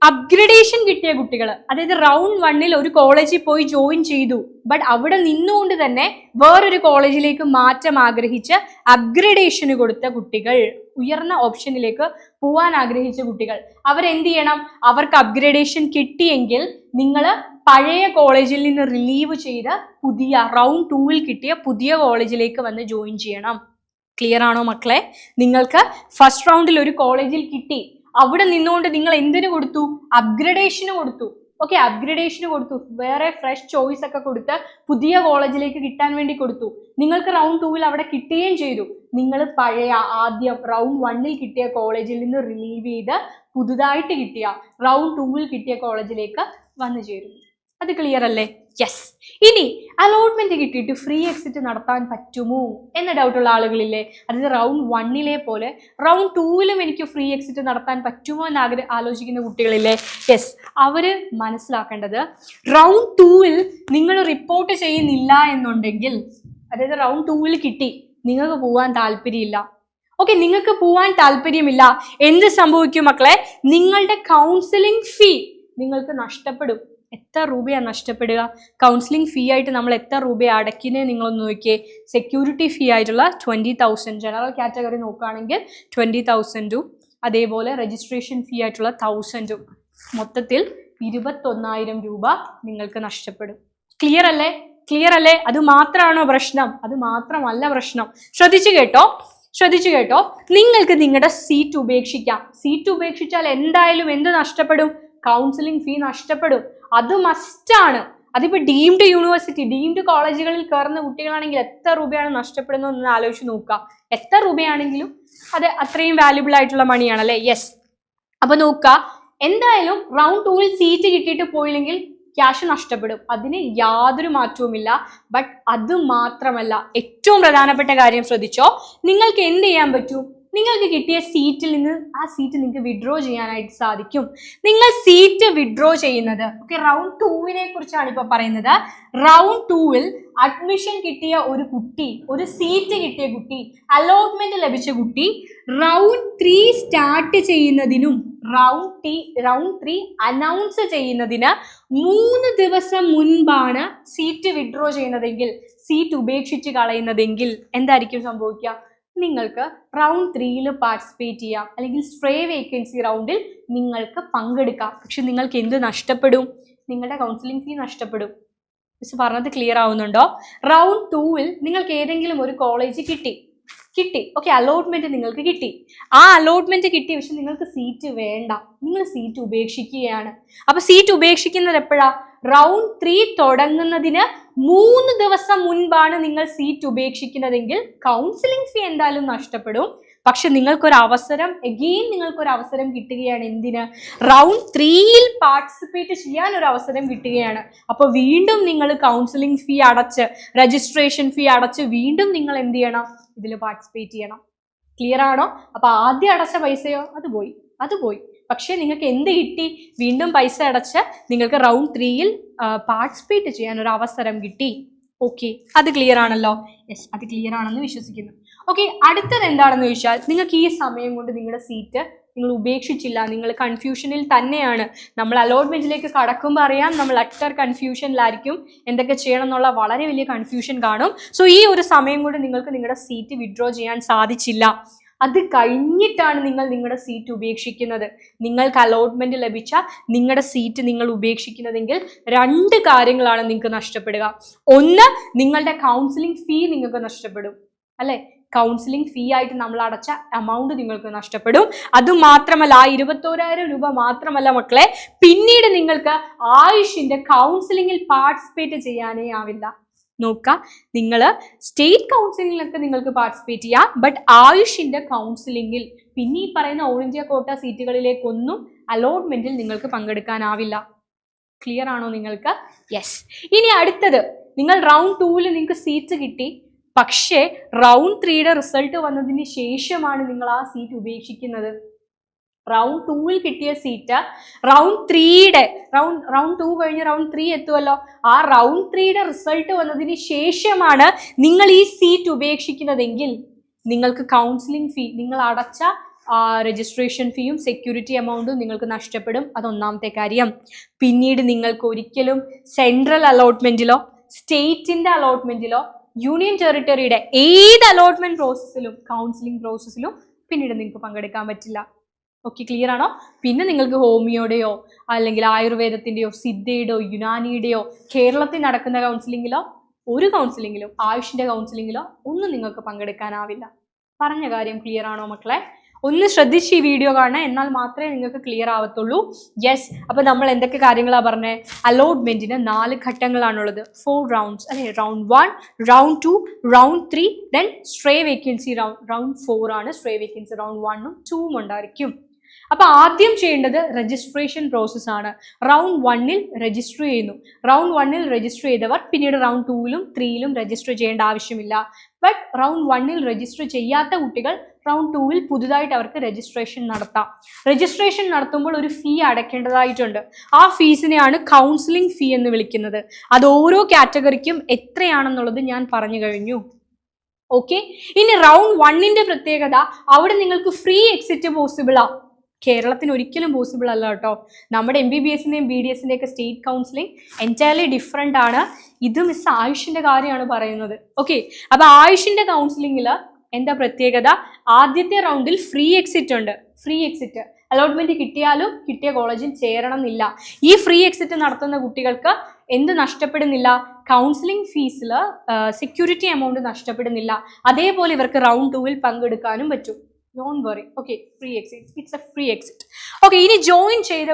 അപ്ഗ്രഡേഷൻ കിട്ടിയ കുട്ടികൾ, അതായത് റൗണ്ട് 1-ൽ ഒരു കോളേജിൽ പോയി ജോയിൻ ചെയ്തു, ബട്ട് അവിടെ നിന്നുകൊണ്ട് തന്നെ വേറൊരു കോളേജിലേക്ക് മാറ്റം ആഗ്രഹിച്ച് അപ്ഗ്രഡേഷന് കൊടുത്ത കുട്ടികൾ, ഉയർന്ന ഓപ്ഷനിലേക്ക് പോവാൻ ആഗ്രഹിച്ച കുട്ടികൾ, അവരെന്ത് ചെയ്യണം? അവർക്ക് അപ്ഗ്രഡേഷൻ കിട്ടിയെങ്കിൽ നിങ്ങൾ പഴയ കോളേജിൽ നിന്ന് റിലീവ് ചെയ്ത് പുതിയ റൗണ്ട് 2-ൽ കിട്ടിയ പുതിയ കോളേജിലേക്ക് വന്ന് ജോയിൻ ചെയ്യണം. ക്ലിയർ ആണോ മക്കളെ? നിങ്ങൾക്ക് ഫസ്റ്റ് റൗണ്ടിൽ ഒരു കോളേജിൽ കിട്ടി, അവിടെ നിന്നുകൊണ്ട് നിങ്ങൾ എന്തിനു കൊടുത്തു? അപ്ഗ്രഡേഷന് കൊടുത്തു. ഓക്കെ, അപ്ഗ്രഡേഷന് കൊടുത്തു, വേറെ ഫ്രഷ് ചോയ്സ് ഒക്കെ കൊടുത്ത് പുതിയ കോളേജിലേക്ക് കിട്ടാൻ വേണ്ടി കൊടുത്തു. നിങ്ങൾക്ക് റൗണ്ട് 2-ൽ അവിടെ കിട്ടുകയും ചെയ്തു. നിങ്ങൾ പഴയ ആദ്യം റൗണ്ട് 1-ൽ കിട്ടിയ കോളേജിൽ നിന്ന് റിലീവ് ചെയ്ത് പുതുതായിട്ട് കിട്ടിയ റൗണ്ട് 2-ൽ കിട്ടിയ കോളേജിലേക്ക് വന്നു ചേരുന്നു. അത് ക്ലിയർ അല്ലേ? യെസ്. ഇനി അലോട്ട്മെന്റ് കിട്ടിയിട്ട് ഫ്രീ എക്സിറ്റ് നടത്താൻ പറ്റുമോ എന്ന ഡൗട്ടുള്ള ആളുകളില്ലേ? അതായത് റൗണ്ട് 1-ലെ പോലെ റൗണ്ട് 2-ലും എനിക്ക് ഫ്രീ എക്സിറ്റ് നടത്താൻ പറ്റുമോ എന്ന് ആലോചിക്കുന്ന കുട്ടികളില്ലേ? യെസ്. അവര് മനസ്സിലാക്കേണ്ടത്, റൗണ്ട് 2-ൽ നിങ്ങൾ റിപ്പോർട്ട് ചെയ്യുന്നില്ല എന്നുണ്ടെങ്കിൽ, അതായത് റൗണ്ട് 2-ൽ കിട്ടി, നിങ്ങൾക്ക് പോവാൻ താല്പര്യമില്ല. ഓക്കെ, നിങ്ങൾക്ക് പോവാൻ താല്പര്യമില്ല, എന്ത് സംഭവിക്കും മക്കളെ? നിങ്ങളുടെ കൗൺസിലിംഗ് ഫീ നിങ്ങൾക്ക് നഷ്ടപ്പെടും. എത്ര രൂപയാണ് നഷ്ടപ്പെടുക? കൗൺസിലിംഗ് ഫീ ആയിട്ട് നമ്മൾ എത്ര രൂപയാണ് അടയ്ക്കുന്നത് നിങ്ങളൊന്ന് നോക്കിയേ. സെക്യൂരിറ്റി ഫീ ആയിട്ടുള്ള 20,000, ജനറൽ കാറ്റഗറി നോക്കുകയാണെങ്കിൽ 20,000-ഉം അതേപോലെ രജിസ്ട്രേഷൻ ഫീ ആയിട്ടുള്ള 1,000-ഉം, മൊത്തത്തിൽ 21,000 രൂപ നിങ്ങൾക്ക് നഷ്ടപ്പെടും. ക്ലിയർ അല്ലേ? അത് മാത്രമാണോ പ്രശ്നം? അത് മാത്രമല്ല പ്രശ്നം. ശ്രദ്ധിച്ചു കേട്ടോ. നിങ്ങൾക്ക് നിങ്ങളുടെ സീറ്റ് ഉപേക്ഷിക്കാം. സീറ്റ് ഉപേക്ഷിച്ചാൽ എന്തായാലും എന്ത് നഷ്ടപ്പെടും? കൗൺസിലിംഗ് ഫീ നഷ്ടപ്പെടും. അത് മസ്റ്റാണ്. അതിപ്പോൾ ഡീംഡ് യൂണിവേഴ്സിറ്റി, ഡീംഡ് കോളേജുകളിൽ കയറുന്ന കുട്ടികളാണെങ്കിൽ എത്ര രൂപയാണ് നഷ്ടപ്പെടുന്നത് എന്ന് ആലോചിച്ച് നോക്കുക. എത്ര രൂപയാണെങ്കിലും അത് അത്രയും വാല്യുബിൾ ആയിട്ടുള്ള മണിയാണല്ലേ? യെസ്. അപ്പൊ നോക്കുക, എന്തായാലും റൗണ്ട് 2-ൽ സീറ്റ് കിട്ടിയിട്ട് പോയില്ലെങ്കിൽ ക്യാഷ് നഷ്ടപ്പെടും. അതിന് യാതൊരു മാറ്റവുമില്ല. ബട്ട് അത് മാത്രമല്ല, ഏറ്റവും പ്രധാനപ്പെട്ട കാര്യം ശ്രദ്ധിച്ചോ, നിങ്ങൾക്ക് എന്ത് ചെയ്യാൻ പറ്റും? നിങ്ങൾക്ക് കിട്ടിയ സീറ്റിൽ നിന്ന് ആ സീറ്റ് നിങ്ങൾക്ക് വിഡ്രോ ചെയ്യാനായിട്ട് സാധിക്കും. നിങ്ങൾ സീറ്റ് വിഡ്രോ ചെയ്യുന്നത്, ഓക്കെ, റൗണ്ട് 2-നെ കുറിച്ചാണ് ഇപ്പൊ പറയുന്നത്. റൗണ്ട് 2-ൽ അഡ്മിഷൻ കിട്ടിയ ഒരു കുട്ടി, ഒരു സീറ്റ് കിട്ടിയ കുട്ടി, അലോട്ട്മെന്റ് ലഭിച്ച കുട്ടി റൗണ്ട് 3 സ്റ്റാർട്ട് ചെയ്യുന്നതിനും റൗണ്ട് 3 അനൗൺസ് ചെയ്യുന്നതിന് 3 ദിവസം മുൻപാണ് സീറ്റ് വിഡ്രോ ചെയ്യുന്നതെങ്കിൽ, സീറ്റ് ഉപേക്ഷിച്ച് കളയുന്നതെങ്കിൽ എന്തായിരിക്കും സംഭവിക്കുക? നിങ്ങൾക്ക് റൗണ്ട് 3-ൽ പാർട്ടിസിപ്പേറ്റ് ചെയ്യാം, അല്ലെങ്കിൽ സ്ട്രേ വേക്കൻസി റൗണ്ടിൽ നിങ്ങൾക്ക് പങ്കെടുക്കാം. പക്ഷെ നിങ്ങൾക്ക് എന്ത് നഷ്ടപ്പെടും? നിങ്ങളുടെ കൗൺസിലിംഗ് ഫീ നഷ്ടപ്പെടും. മിസ് പറഞ്ഞത് ക്ലിയർ ആവുന്നുണ്ടോ? റൗണ്ട് 2-ൽ നിങ്ങൾക്ക് ഏതെങ്കിലും ഒരു കോളേജ് കിട്ടി, ഓക്കെ, അലോട്ട്മെന്റ് നിങ്ങൾക്ക് കിട്ടി. ആ അലോട്ട്മെന്റ് കിട്ടിയ പക്ഷെ നിങ്ങൾക്ക് സീറ്റ് വേണ്ട, നിങ്ങൾ സീറ്റ് ഉപേക്ഷിക്കുകയാണ്. അപ്പൊ സീറ്റ് ഉപേക്ഷിക്കുന്നത് എപ്പോഴാ? റൗണ്ട് 3 തുടങ്ങുന്നതിന് 3 ദിവസം മുൻപാണ് നിങ്ങൾ സീറ്റ് ഉപേക്ഷിക്കുന്നതെങ്കിൽ കൗൺസിലിംഗ് ഫീ എന്തായാലും നഷ്ടപ്പെടും. പക്ഷെ നിങ്ങൾക്കൊരു അവസരം, നിങ്ങൾക്കൊരു അവസരം കിട്ടുകയാണ്. എന്തിന്? റൗണ്ട് 3-ൽ പാർട്ടിസിപ്പേറ്റ് ചെയ്യാൻ ഒരു അവസരം കിട്ടുകയാണ്. അപ്പോൾ വീണ്ടും നിങ്ങൾ കൗൺസിലിംഗ് ഫീ അടച്ച്, രജിസ്ട്രേഷൻ ഫീ അടച്ച് വീണ്ടും നിങ്ങൾ എന്ത് ചെയ്യണം? ഇതിൽ പാർട്ടിസിപ്പേറ്റ് ചെയ്യണം. ക്ലിയർ ആണോ? അപ്പൊ ആദ്യം അടച്ച പൈസയോ അത് പോയി. പക്ഷെ നിങ്ങൾക്ക് എന്ത് കിട്ടി? വീണ്ടും പൈസ അടച്ച് നിങ്ങൾക്ക് റൗണ്ട് 3-ൽ പാർട്ടിസിപ്പേറ്റ് ചെയ്യാൻ ഒരു അവസരം കിട്ടി. ഓക്കെ, അത് ക്ലിയർ ആണല്ലോ? യെസ്, അത് ക്ലിയർ ആണെന്ന് വിശ്വസിക്കുന്നു. ഓക്കെ, അടുത്തത് എന്താണെന്ന് ചോദിച്ചാൽ നിങ്ങൾക്ക് ഈ സമയം കൊണ്ട് നിങ്ങളുടെ സീറ്റ് നിങ്ങൾ ഉപേക്ഷിച്ചില്ല, നിങ്ങൾ കൺഫ്യൂഷനിൽ തന്നെയാണ്. നമ്മൾ അലോട്ട്മെന്റിലേക്ക് കടക്കുമ്പോൾ അറിയാം നമ്മൾ അറ്റർ കൺഫ്യൂഷനിലായിരിക്കും, എന്തൊക്കെ ചെയ്യണം എന്നുള്ള വളരെ വലിയ കൺഫ്യൂഷൻ കാണും. സോ ഈ ഒരു സമയം കൊണ്ട് നിങ്ങൾക്ക് നിങ്ങളുടെ സീറ്റ് വിഡ്രോ ചെയ്യാൻ സാധിച്ചില്ല. അത് കഴിഞ്ഞിട്ടാണ് നിങ്ങൾ നിങ്ങളുടെ സീറ്റ് ഉപേക്ഷിക്കുന്നത്. നിങ്ങൾക്ക് അലോട്ട്മെന്റ് ലഭിച്ച നിങ്ങളുടെ സീറ്റ് നിങ്ങൾ ഉപേക്ഷിക്കുന്നതെങ്കിൽ 2 കാര്യങ്ങളാണ് നിങ്ങൾക്ക് നഷ്ടപ്പെടുക. ഒന്ന്, നിങ്ങളുടെ കൗൺസിലിംഗ് ഫീ നിങ്ങൾക്ക് നഷ്ടപ്പെടും, അല്ലെ? കൗൺസിലിംഗ് ഫീ ആയിട്ട് നമ്മൾ അടച്ച എമൗണ്ട് നിങ്ങൾക്ക് നഷ്ടപ്പെടും. അതുമാത്രമല്ല, ആ 21,000 രൂപ മാത്രമല്ല മക്കളെ, പിന്നീട് നിങ്ങൾക്ക് ആയുഷിന്റെ കൗൺസിലിംഗിൽ പാർട്ടിസിപ്പേറ്റ് ചെയ്യാനേ ആവില്ല. നോക്കുക, നിങ്ങൾ സ്റ്റേറ്റ് കൗൺസിലിംഗിലൊക്കെ നിങ്ങൾക്ക് പാർട്ടിസിപ്പേറ്റ് ചെയ്യാം, ബട്ട് ആയുഷിന്റെ കൗൺസിലിംഗിൽ പിന്നെ ഈ പറയുന്ന ഓൾ ഇന്ത്യ കോട്ട സീറ്റുകളിലേക്കൊന്നും അലോട്ട്മെന്റിൽ നിങ്ങൾക്ക് പങ്കെടുക്കാനാവില്ല. ക്ലിയർ ആണോ നിങ്ങൾക്ക്? യെസ്. ഇനി അടുത്തത്, നിങ്ങൾ റൗണ്ട് 2-ൽ നിങ്ങൾക്ക് സീറ്റ് കിട്ടി, പക്ഷേ റൗണ്ട് 3-യുടെ റിസൾട്ട് വന്നതിന് ശേഷമാണ് നിങ്ങൾ ആ സീറ്റ് ഉപേക്ഷിക്കുന്നത്. റൗണ്ട് 2-ൽ കിട്ടിയ സീറ്റ് റൗണ്ട് 3-യുടെ റൗണ്ട് 2 കഴിഞ്ഞ് റൗണ്ട് 3 എത്തുമല്ലോ, ആ റൗണ്ട് 3-യുടെ റിസൾട്ട് വന്നതിന് ശേഷമാണ് നിങ്ങൾ ഈ സീറ്റ് ഉപേക്ഷിക്കുന്നതെങ്കിൽ നിങ്ങൾക്ക് കൗൺസിലിംഗ് ഫീ, നിങ്ങൾ അടച്ച രജിസ്ട്രേഷൻ ഫീയും സെക്യൂരിറ്റി എമൗണ്ടും നിങ്ങൾക്ക് നഷ്ടപ്പെടും. അതൊന്നാമത്തെ കാര്യം. പിന്നീട് നിങ്ങൾക്ക് ഒരിക്കലും സെൻട്രൽ അലോട്ട്മെന്റിലോ സ്റ്റേറ്റിന്റെ അലോട്ട്മെന്റിലോ യൂണിയൻ ടെറിട്ടറിയുടെ ഏത് അലോട്ട്മെന്റ് പ്രോസസ്സിലും കൗൺസിലിംഗ് പ്രോസസ്സിലും പിന്നീട് നിങ്ങൾക്ക് പങ്കെടുക്കാൻ പറ്റില്ല. ഓക്കെ, ക്ലിയർ ആണോ? പിന്നെ നിങ്ങൾക്ക് ഹോമിയോയുടെയോ അല്ലെങ്കിൽ ആയുർവേദത്തിന്റെയോ സിദ്ധയുടെയോ യുനാനിയുടെയോ കേരളത്തിൽ നടക്കുന്ന കൗൺസിലിംഗിലോ ഒരു കൗൺസിലിംഗിലും ആയുഷിന്റെ കൗൺസിലിംഗിലോ ഒന്നും നിങ്ങൾക്ക് പങ്കെടുക്കാനാവില്ല. പറഞ്ഞ കാര്യം ക്ലിയർ ആണോ മക്കളെ? ഒന്ന് ശ്രദ്ധിച്ച് ഈ വീഡിയോ കാണാൻ, എന്നാൽ മാത്രമേ നിങ്ങൾക്ക് ക്ലിയർ ആവത്തുള്ളൂ. യെസ്, അപ്പൊ നമ്മൾ എന്തൊക്കെ കാര്യങ്ങളാണ് പറഞ്ഞത്? അലോട്ട്മെന്റിന് 4 ഘട്ടങ്ങളാണുള്ളത്, 4 റൗണ്ട്സ് അല്ലെ? Round 1, round 2, round 3, then stray vacancy round 4 ആണ്. സ്ട്രേ വേക്കൻസി റൗണ്ട് 1ഉം 2ഉം ഉണ്ടായിരിക്കും. അപ്പൊ ആദ്യം ചെയ്യേണ്ടത് രജിസ്ട്രേഷൻ പ്രോസസ് ആണ്. റൗണ്ട് 1-ൽ രജിസ്റ്റർ ചെയ്യുന്നു. റൗണ്ട് 1-ൽ രജിസ്റ്റർ ചെയ്തവർ പിന്നീട് റൗണ്ട് 2-ലും 3-ലും രജിസ്റ്റർ ചെയ്യേണ്ട ആവശ്യമില്ല. ബട്ട് റൗണ്ട് 1-ൽ രജിസ്റ്റർ ചെയ്യാത്ത കുട്ടികൾ റൗണ്ട് 2-ൽ പുതുതായിട്ട് അവർക്ക് രജിസ്ട്രേഷൻ നടത്താം. രജിസ്ട്രേഷൻ നടത്തുമ്പോൾ ഒരു ഫീ അടയ്ക്കേണ്ടതായിട്ടുണ്ട്. ആ ഫീസിനെയാണ് കൗൺസിലിംഗ് ഫീ എന്ന് വിളിക്കുന്നത്. അത് ഓരോ കാറ്റഗറിക്കും എത്രയാണെന്നുള്ളത് ഞാൻ പറഞ്ഞു കഴിഞ്ഞു. ഓക്കെ, ഇനി റൗണ്ട് 1-ന്റെ പ്രത്യേകത, അവിടെ നിങ്ങൾക്ക് ഫ്രീ എക്സിറ്റ് പോസിബിൾ ആ. കേരളത്തിന് ഒരിക്കലും പോസിബിൾ അല്ല കേട്ടോ. നമ്മുടെ MBBSന്റെയും BDSന്റെയും ഒക്കെ സ്റ്റേറ്റ് കൗൺസിലിംഗ് എൻറ്റയർലി ഡിഫറെൻ്റ് ആണ്. ഇത് മിസ് ആയുഷിന്റെ കാര്യമാണ് പറയുന്നത്. ഓക്കെ, അപ്പൊ ആയുഷിന്റെ കൗൺസിലിംഗിൽ എന്താ പ്രത്യേകത? ആദ്യത്തെ റൗണ്ടിൽ ഫ്രീ എക്സിറ്റ് ഉണ്ട്. ഫ്രീ എക്സിറ്റ് അലോട്ട്മെന്റ് കിട്ടിയാലും കിട്ടിയ കോളേജിൽ ചേരണം എന്നില്ല. ഈ ഫ്രീ എക്സിറ്റ് നടത്തുന്ന കുട്ടികൾക്ക് എന്ത് നഷ്ടപ്പെടുന്നില്ല? കൗൺസിലിംഗ് ഫീസിൽ സെക്യൂരിറ്റി എമൗണ്ട് നഷ്ടപ്പെടുന്നില്ല. അതേപോലെ ഇവർക്ക് റൗണ്ട് 2-ൽ പങ്കെടുക്കാനും പറ്റും. Don't worry. Okay, free exit, it's A free exit. Okay, ഇനി ജോയിൻ ചെയ്ത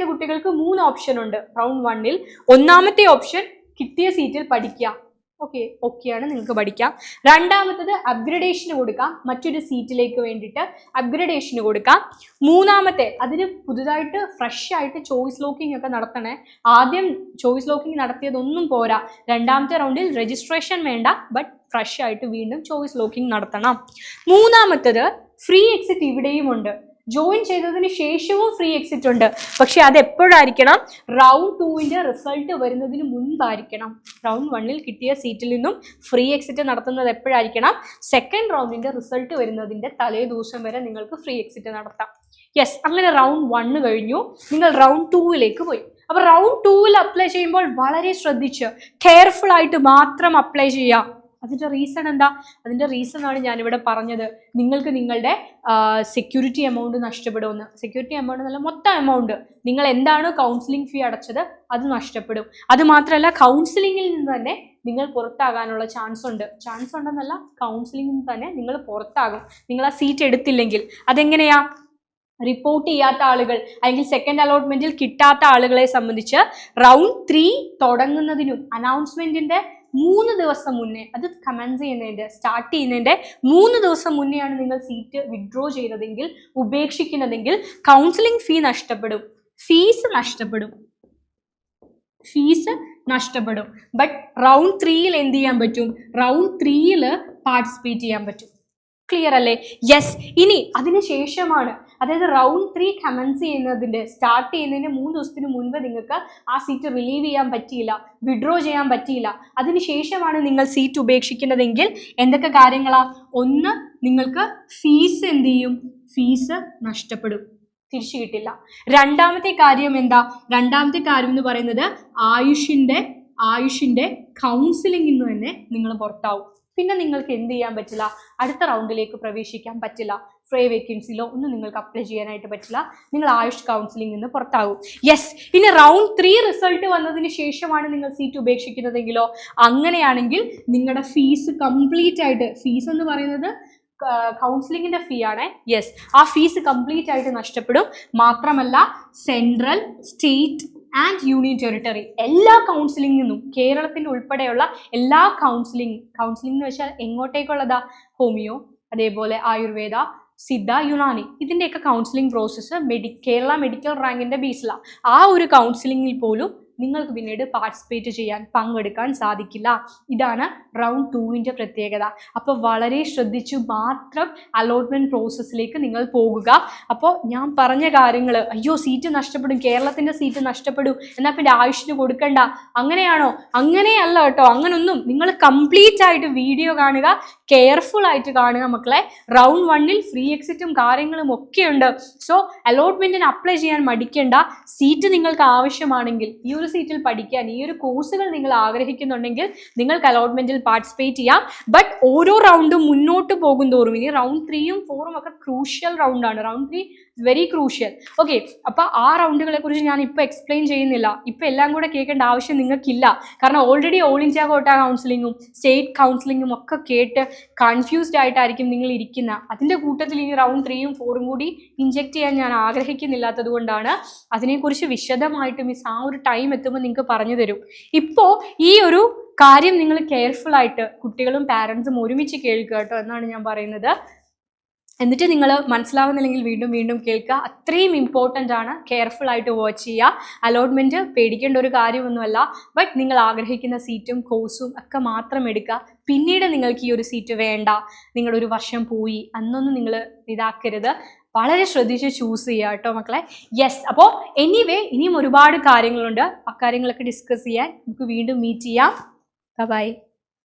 കുട്ടികൾക്ക് 3 ഓപ്ഷൻ ഉണ്ട് റൗണ്ട് 1-ൽ. ഒന്നാമത്തെ ഓപ്ഷൻ കിട്ടിയ സീറ്റിൽ പഠിക്കുക. ഓക്കെയാണ്, നിങ്ങൾക്ക് പഠിക്കാം. രണ്ടാമത്തത് അപ്ഗ്രഡേഷന് കൊടുക്കാം, മറ്റൊരു സീറ്റിലേക്ക് വേണ്ടിയിട്ട് അപ്ഗ്രഡേഷന് കൊടുക്കാം. മൂന്നാമത്തെ, അതിന് പുതുതായിട്ട് ഫ്രഷ് ആയിട്ട് ചോയ്സ് ലോക്കിംഗ് ഒക്കെ നടത്തണേ. ആദ്യം ചോയ്സ് ലോക്കിംഗ് നടത്തിയതൊന്നും പോരാ, രണ്ടാമത്തെ റൗണ്ടിൽ രജിസ്ട്രേഷൻ വേണ്ട, ബട്ട് ഫ്രഷ് ആയിട്ട് വീണ്ടും ചോയ്സ് ലോക്കിംഗ് നടത്തണം. മൂന്നാമത്തത് ഫ്രീ എക്സിറ്റ് ഇവിടെയും ഉണ്ട്. ജോയിൻ ചെയ്തതിന് ശേഷവും ഫ്രീ എക്സിറ്റ് ഉണ്ട്. പക്ഷെ അത് എപ്പോഴായിരിക്കണം? റൗണ്ട് 2-ന്റെ റിസൾട്ട് വരുന്നതിന് മുൻപായിരിക്കണം. റൗണ്ട് 1-ൽ കിട്ടിയ സീറ്റിൽ നിന്നും ഫ്രീ എക്സിറ്റ് നടത്തുന്നത് എപ്പോഴായിരിക്കണം? സെക്കൻഡ് റൗണ്ടിന്റെ റിസൾട്ട് വരുന്നതിന്റെ തലേ ദിവസം വരെ നിങ്ങൾക്ക് ഫ്രീ എക്സിറ്റ് നടത്താം. യെസ്, അങ്ങനെ റൗണ്ട് 1 കഴിഞ്ഞു, നിങ്ങൾ റൗണ്ട് 2-ലേക്ക് പോയി. അപ്പൊ റൗണ്ട് 2-ൽ അപ്ലൈ ചെയ്യുമ്പോൾ വളരെ ശ്രദ്ധിച്ച് കെയർഫുൾ ആയിട്ട് മാത്രം അപ്ലൈ ചെയ്യാം. അതിൻ്റെ റീസൺ എന്താ? അതിൻ്റെ റീസൺ ആണ് ഞാനിവിടെ പറഞ്ഞത്. നിങ്ങൾക്ക് നിങ്ങളുടെ സെക്യൂരിറ്റി എമൗണ്ട് നഷ്ടപ്പെടുമെന്ന്. സെക്യൂരിറ്റി എമൗണ്ട് എന്നല്ല, മൊത്തം എമൗണ്ട് നിങ്ങൾ എന്താണോ കൗൺസിലിംഗ് ഫീ അടച്ചത് അത് നഷ്ടപ്പെടും. അത് മാത്രമല്ല കൗൺസിലിങ്ങിൽ നിന്ന് തന്നെ നിങ്ങൾ പുറത്താകാനുള്ള ചാൻസ് ഉണ്ടെന്നല്ല, കൗൺസിലിംഗിൽ നിന്ന് തന്നെ നിങ്ങൾ പുറത്താകും നിങ്ങൾ ആ സീറ്റ് എടുത്തില്ലെങ്കിൽ. അതെങ്ങനെയാ? റിപ്പോർട്ട് ചെയ്യാത്ത ആളുകൾ അല്ലെങ്കിൽ സെക്കൻഡ് അലോട്ട്മെന്റിൽ കിട്ടാത്ത ആളുകളെ സംബന്ധിച്ച് റൗണ്ട് 3 തുടങ്ങുന്നതിനും അനൗൺസ്മെന്റിന്റെ 3 ദിവസം മുന്നേ, അത് കമൻസ് ചെയ്യുന്നതിന്റെ സ്റ്റാർട്ട് ചെയ്യുന്നതിന്റെ 3 ദിവസം മുന്നെയാണ് നിങ്ങൾ സീറ്റ് വിഡ്രോ ചെയ്തതെങ്കിൽ, ഉപേക്ഷിക്കുന്നതെങ്കിൽ കൗൺസിലിംഗ് ഫീ നഷ്ടപ്പെടും, ഫീസ് നഷ്ടപ്പെടും. ബട്ട് റൗണ്ട് 3യിൽ എന്ത് ചെയ്യാൻ പറ്റും? റൗണ്ട് 3യിൽ പാർട്ടിസിപ്പേറ്റ് ചെയ്യാൻ പറ്റും. ക്ലിയർ അല്ലേ? യെസ്. ഇനി അതിനുശേഷമാണ്, അതായത് റൗണ്ട് 3 കമൻസ് ചെയ്യുന്നതിൻ്റെ സ്റ്റാർട്ട് ചെയ്യുന്നതിന് 3 ദിവസത്തിന് മുൻപ് നിങ്ങൾക്ക് ആ സീറ്റ് റിലീവ് ചെയ്യാൻ പറ്റിയില്ല, വിഡ്രോ ചെയ്യാൻ പറ്റിയില്ല, അതിനുശേഷമാണ് നിങ്ങൾ സീറ്റ് ഉപേക്ഷിക്കുന്നതെങ്കിൽ എന്തൊക്കെ കാര്യങ്ങളാ? ഒന്ന്, നിങ്ങൾക്ക് ഫീസ് എന്ത് ചെയ്യും? ഫീസ് നഷ്ടപ്പെടും, തിരിച്ചു കിട്ടില്ല. രണ്ടാമത്തെ കാര്യം എന്താ? രണ്ടാമത്തെ കാര്യം എന്ന് പറയുന്നത് ആയുഷിന്റെ കൗൺസിലിംഗിൽ നിന്ന് തന്നെ നിങ്ങൾ പുറത്താവും. പിന്നെ നിങ്ങൾക്ക് എന്ത് ചെയ്യാൻ പറ്റില്ല? അടുത്ത റൗണ്ടിലേക്ക് പ്രവേശിക്കാൻ പറ്റില്ല. ഫ്രേ വേക്കൻസിയിലോ ഒന്നും നിങ്ങൾക്ക് അപ്ലൈ ചെയ്യാനായിട്ട് പറ്റില്ല. നിങ്ങൾ ആയുഷ് കൗൺസിലിംഗിൽ നിന്ന് പുറത്താകും. യെസ്. ഇനി റൗണ്ട് 3 റിസൾട്ട് വന്നതിന് ശേഷമാണ് നിങ്ങൾ സീറ്റ് ഉപേക്ഷിക്കുന്നതെങ്കിലോ, അങ്ങനെയാണെങ്കിൽ നിങ്ങളുടെ ഫീസ് കംപ്ലീറ്റ് ആയിട്ട്, ഫീസ് എന്ന് പറയുന്നത് കൗൺസിലിങ്ങിന്റെ ഫീ ആണ്. യെസ്, ആ ഫീസ് കംപ്ലീറ്റ് ആയിട്ട് നഷ്ടപ്പെടും. മാത്രമല്ല central, state and union territory എല്ലാ കൗൺസിലിംഗിൽ നിന്നും, കേരളത്തിൻ്റെ ഉൾപ്പെടെയുള്ള എല്ലാ കൗൺസിലിംഗ് എന്ന് വെച്ചാൽ എങ്ങോട്ടേക്കുള്ളതാ? ഹോമിയോ, അതേപോലെ ആയുർവേദ, സിദ്ധ, യുനാനി, ഇതിൻ്റെയൊക്കെ കൗൺസിലിംഗ് പ്രോസസ്സ് കേരള മെഡിക്കൽ റാങ്കിൻ്റെ ബേസിലാണ്. ആ ഒരു കൗൺസിലിംഗിൽ പോലും നിങ്ങൾക്ക് പിന്നീട് പാർട്ടിസിപ്പേറ്റ് ചെയ്യാൻ, പങ്കെടുക്കാൻ സാധിക്കില്ല. ഇതാണ് റൗണ്ട് 2ൻ്റെ പ്രത്യേകത. അപ്പോൾ വളരെ ശ്രദ്ധിച്ചു മാത്രം അലോട്ട്മെൻറ്റ് പ്രോസസ്സിലേക്ക് നിങ്ങൾ പോകുക. അപ്പോൾ ഞാൻ പറഞ്ഞ കാര്യങ്ങൾ, അയ്യോ സീറ്റ് നഷ്ടപ്പെടും, കേരളത്തിൻ്റെ സീറ്റ് നഷ്ടപ്പെടും, എന്നാൽ പിന്നെ ആയുഷിന് കൊടുക്കണ്ട, അങ്ങനെയാണോ? അങ്ങനെയല്ല കേട്ടോ. അങ്ങനൊന്നും, നിങ്ങൾ കംപ്ലീറ്റ് ആയിട്ട് വീഡിയോ കാണുക, കെയർഫുൾ ആയിട്ട് കാണുക മക്കളെ. റൗണ്ട് 1ൽ ഫ്രീ എക്സിറ്റും കാര്യങ്ങളും ഒക്കെ ഉണ്ട്. സോ അലോട്ട്മെൻറ്റിന് അപ്ലൈ ചെയ്യാൻ മടിക്കേണ്ട. സീറ്റ് നിങ്ങൾക്ക് ആവശ്യമാണെങ്കിൽ, ഈ ഒരു സീറ്റിൽ പഠിക്കാൻ, ഈ ഒരു കോഴ്സുകൾ നിങ്ങൾ ആഗ്രഹിക്കുന്നുണ്ടെങ്കിൽ നിങ്ങൾക്ക് അലോട്ട്മെന്റിൽ പാർട്ടിസിപ്പേറ്റ് ചെയ്യാം. ബട്ട് ഓരോ റൗണ്ടും മുന്നോട്ട് പോകും തോറും, ഇനി റൗണ്ട് 3യും 4ഉം ഒക്കെ ക്രൂഷ്യൽ റൗണ്ടാണ്. Round 3 very crucial. ഓക്കെ, അപ്പോൾ ആ റൗണ്ടുകളെ കുറിച്ച് ഞാൻ ഇപ്പോൾ എക്സ്പ്ലെയിൻ ചെയ്യുന്നില്ല. ഇപ്പോൾ എല്ലാം കൂടെ കേൾക്കേണ്ട ആവശ്യം നിങ്ങൾക്കില്ല. കാരണം ഓൾറെഡി ഓൾ ഇന്ത്യ കോട്ട കൗൺസിലിങ്ങും സ്റ്റേറ്റ് കൗൺസിലിങ്ങും ഒക്കെ കേട്ട് കൺഫ്യൂസ്ഡ് ആയിട്ടായിരിക്കും നിങ്ങൾ ഇരിക്കുന്നത്. അതിൻ്റെ കൂട്ടത്തിൽ ഇനി റൗണ്ട് 3യും 4ഉം കൂടി ഇൻജെക്ട് ചെയ്യാൻ ഞാൻ ആഗ്രഹിക്കുന്നില്ലാത്തത് കൊണ്ടാണ് അതിനെക്കുറിച്ച് വിശദമായിട്ട് മിസ് ആ ഒരു ടൈം എത്തുമ്പോൾ നിങ്ങൾക്ക് പറഞ്ഞു തരും. ഇപ്പോൾ ഈ ഒരു കാര്യം നിങ്ങൾ കെയർഫുൾ ആയിട്ട് കുട്ടികളും പാരൻസും ഒരുമിച്ച് കേൾക്കുക കേട്ടോ എന്നാണ് ഞാൻ പറയുന്നത്. എന്നിട്ട് നിങ്ങൾ മനസ്സിലാവുന്നില്ലെങ്കിൽ വീണ്ടും വീണ്ടും കേൾക്കുക. അത്രയും ഇമ്പോർട്ടൻ്റ് ആണ്. കെയർഫുൾ ആയിട്ട് വാച്ച് ചെയ്യുക. അലോട്ട്മെൻറ്റ് പേടിക്കേണ്ട ഒരു കാര്യമൊന്നുമല്ല. ബട്ട് നിങ്ങൾ ആഗ്രഹിക്കുന്ന സീറ്റും കോഴ്സും ഒക്കെ മാത്രം എടുക്കുക. പിന്നീട് നിങ്ങൾക്ക് ഈ ഒരു സീറ്റ് വേണ്ട, നിങ്ങളുടെ ഒരു വർഷം പോയി, അന്നൊന്നും നിങ്ങൾ ഇതാക്കരുത്. വളരെ ശ്രദ്ധിച്ച് ചൂസ് ചെയ്യുക കേട്ടോ മക്കളെ. യെസ്. അപ്പോൾ എനിവേ ഇനിയും ഒരുപാട് കാര്യങ്ങളുണ്ട്. ആ കാര്യങ്ങളൊക്കെ ഡിസ്കസ് ചെയ്യാൻ നമുക്ക് വീണ്ടും മീറ്റ് ചെയ്യാം. ബൈ.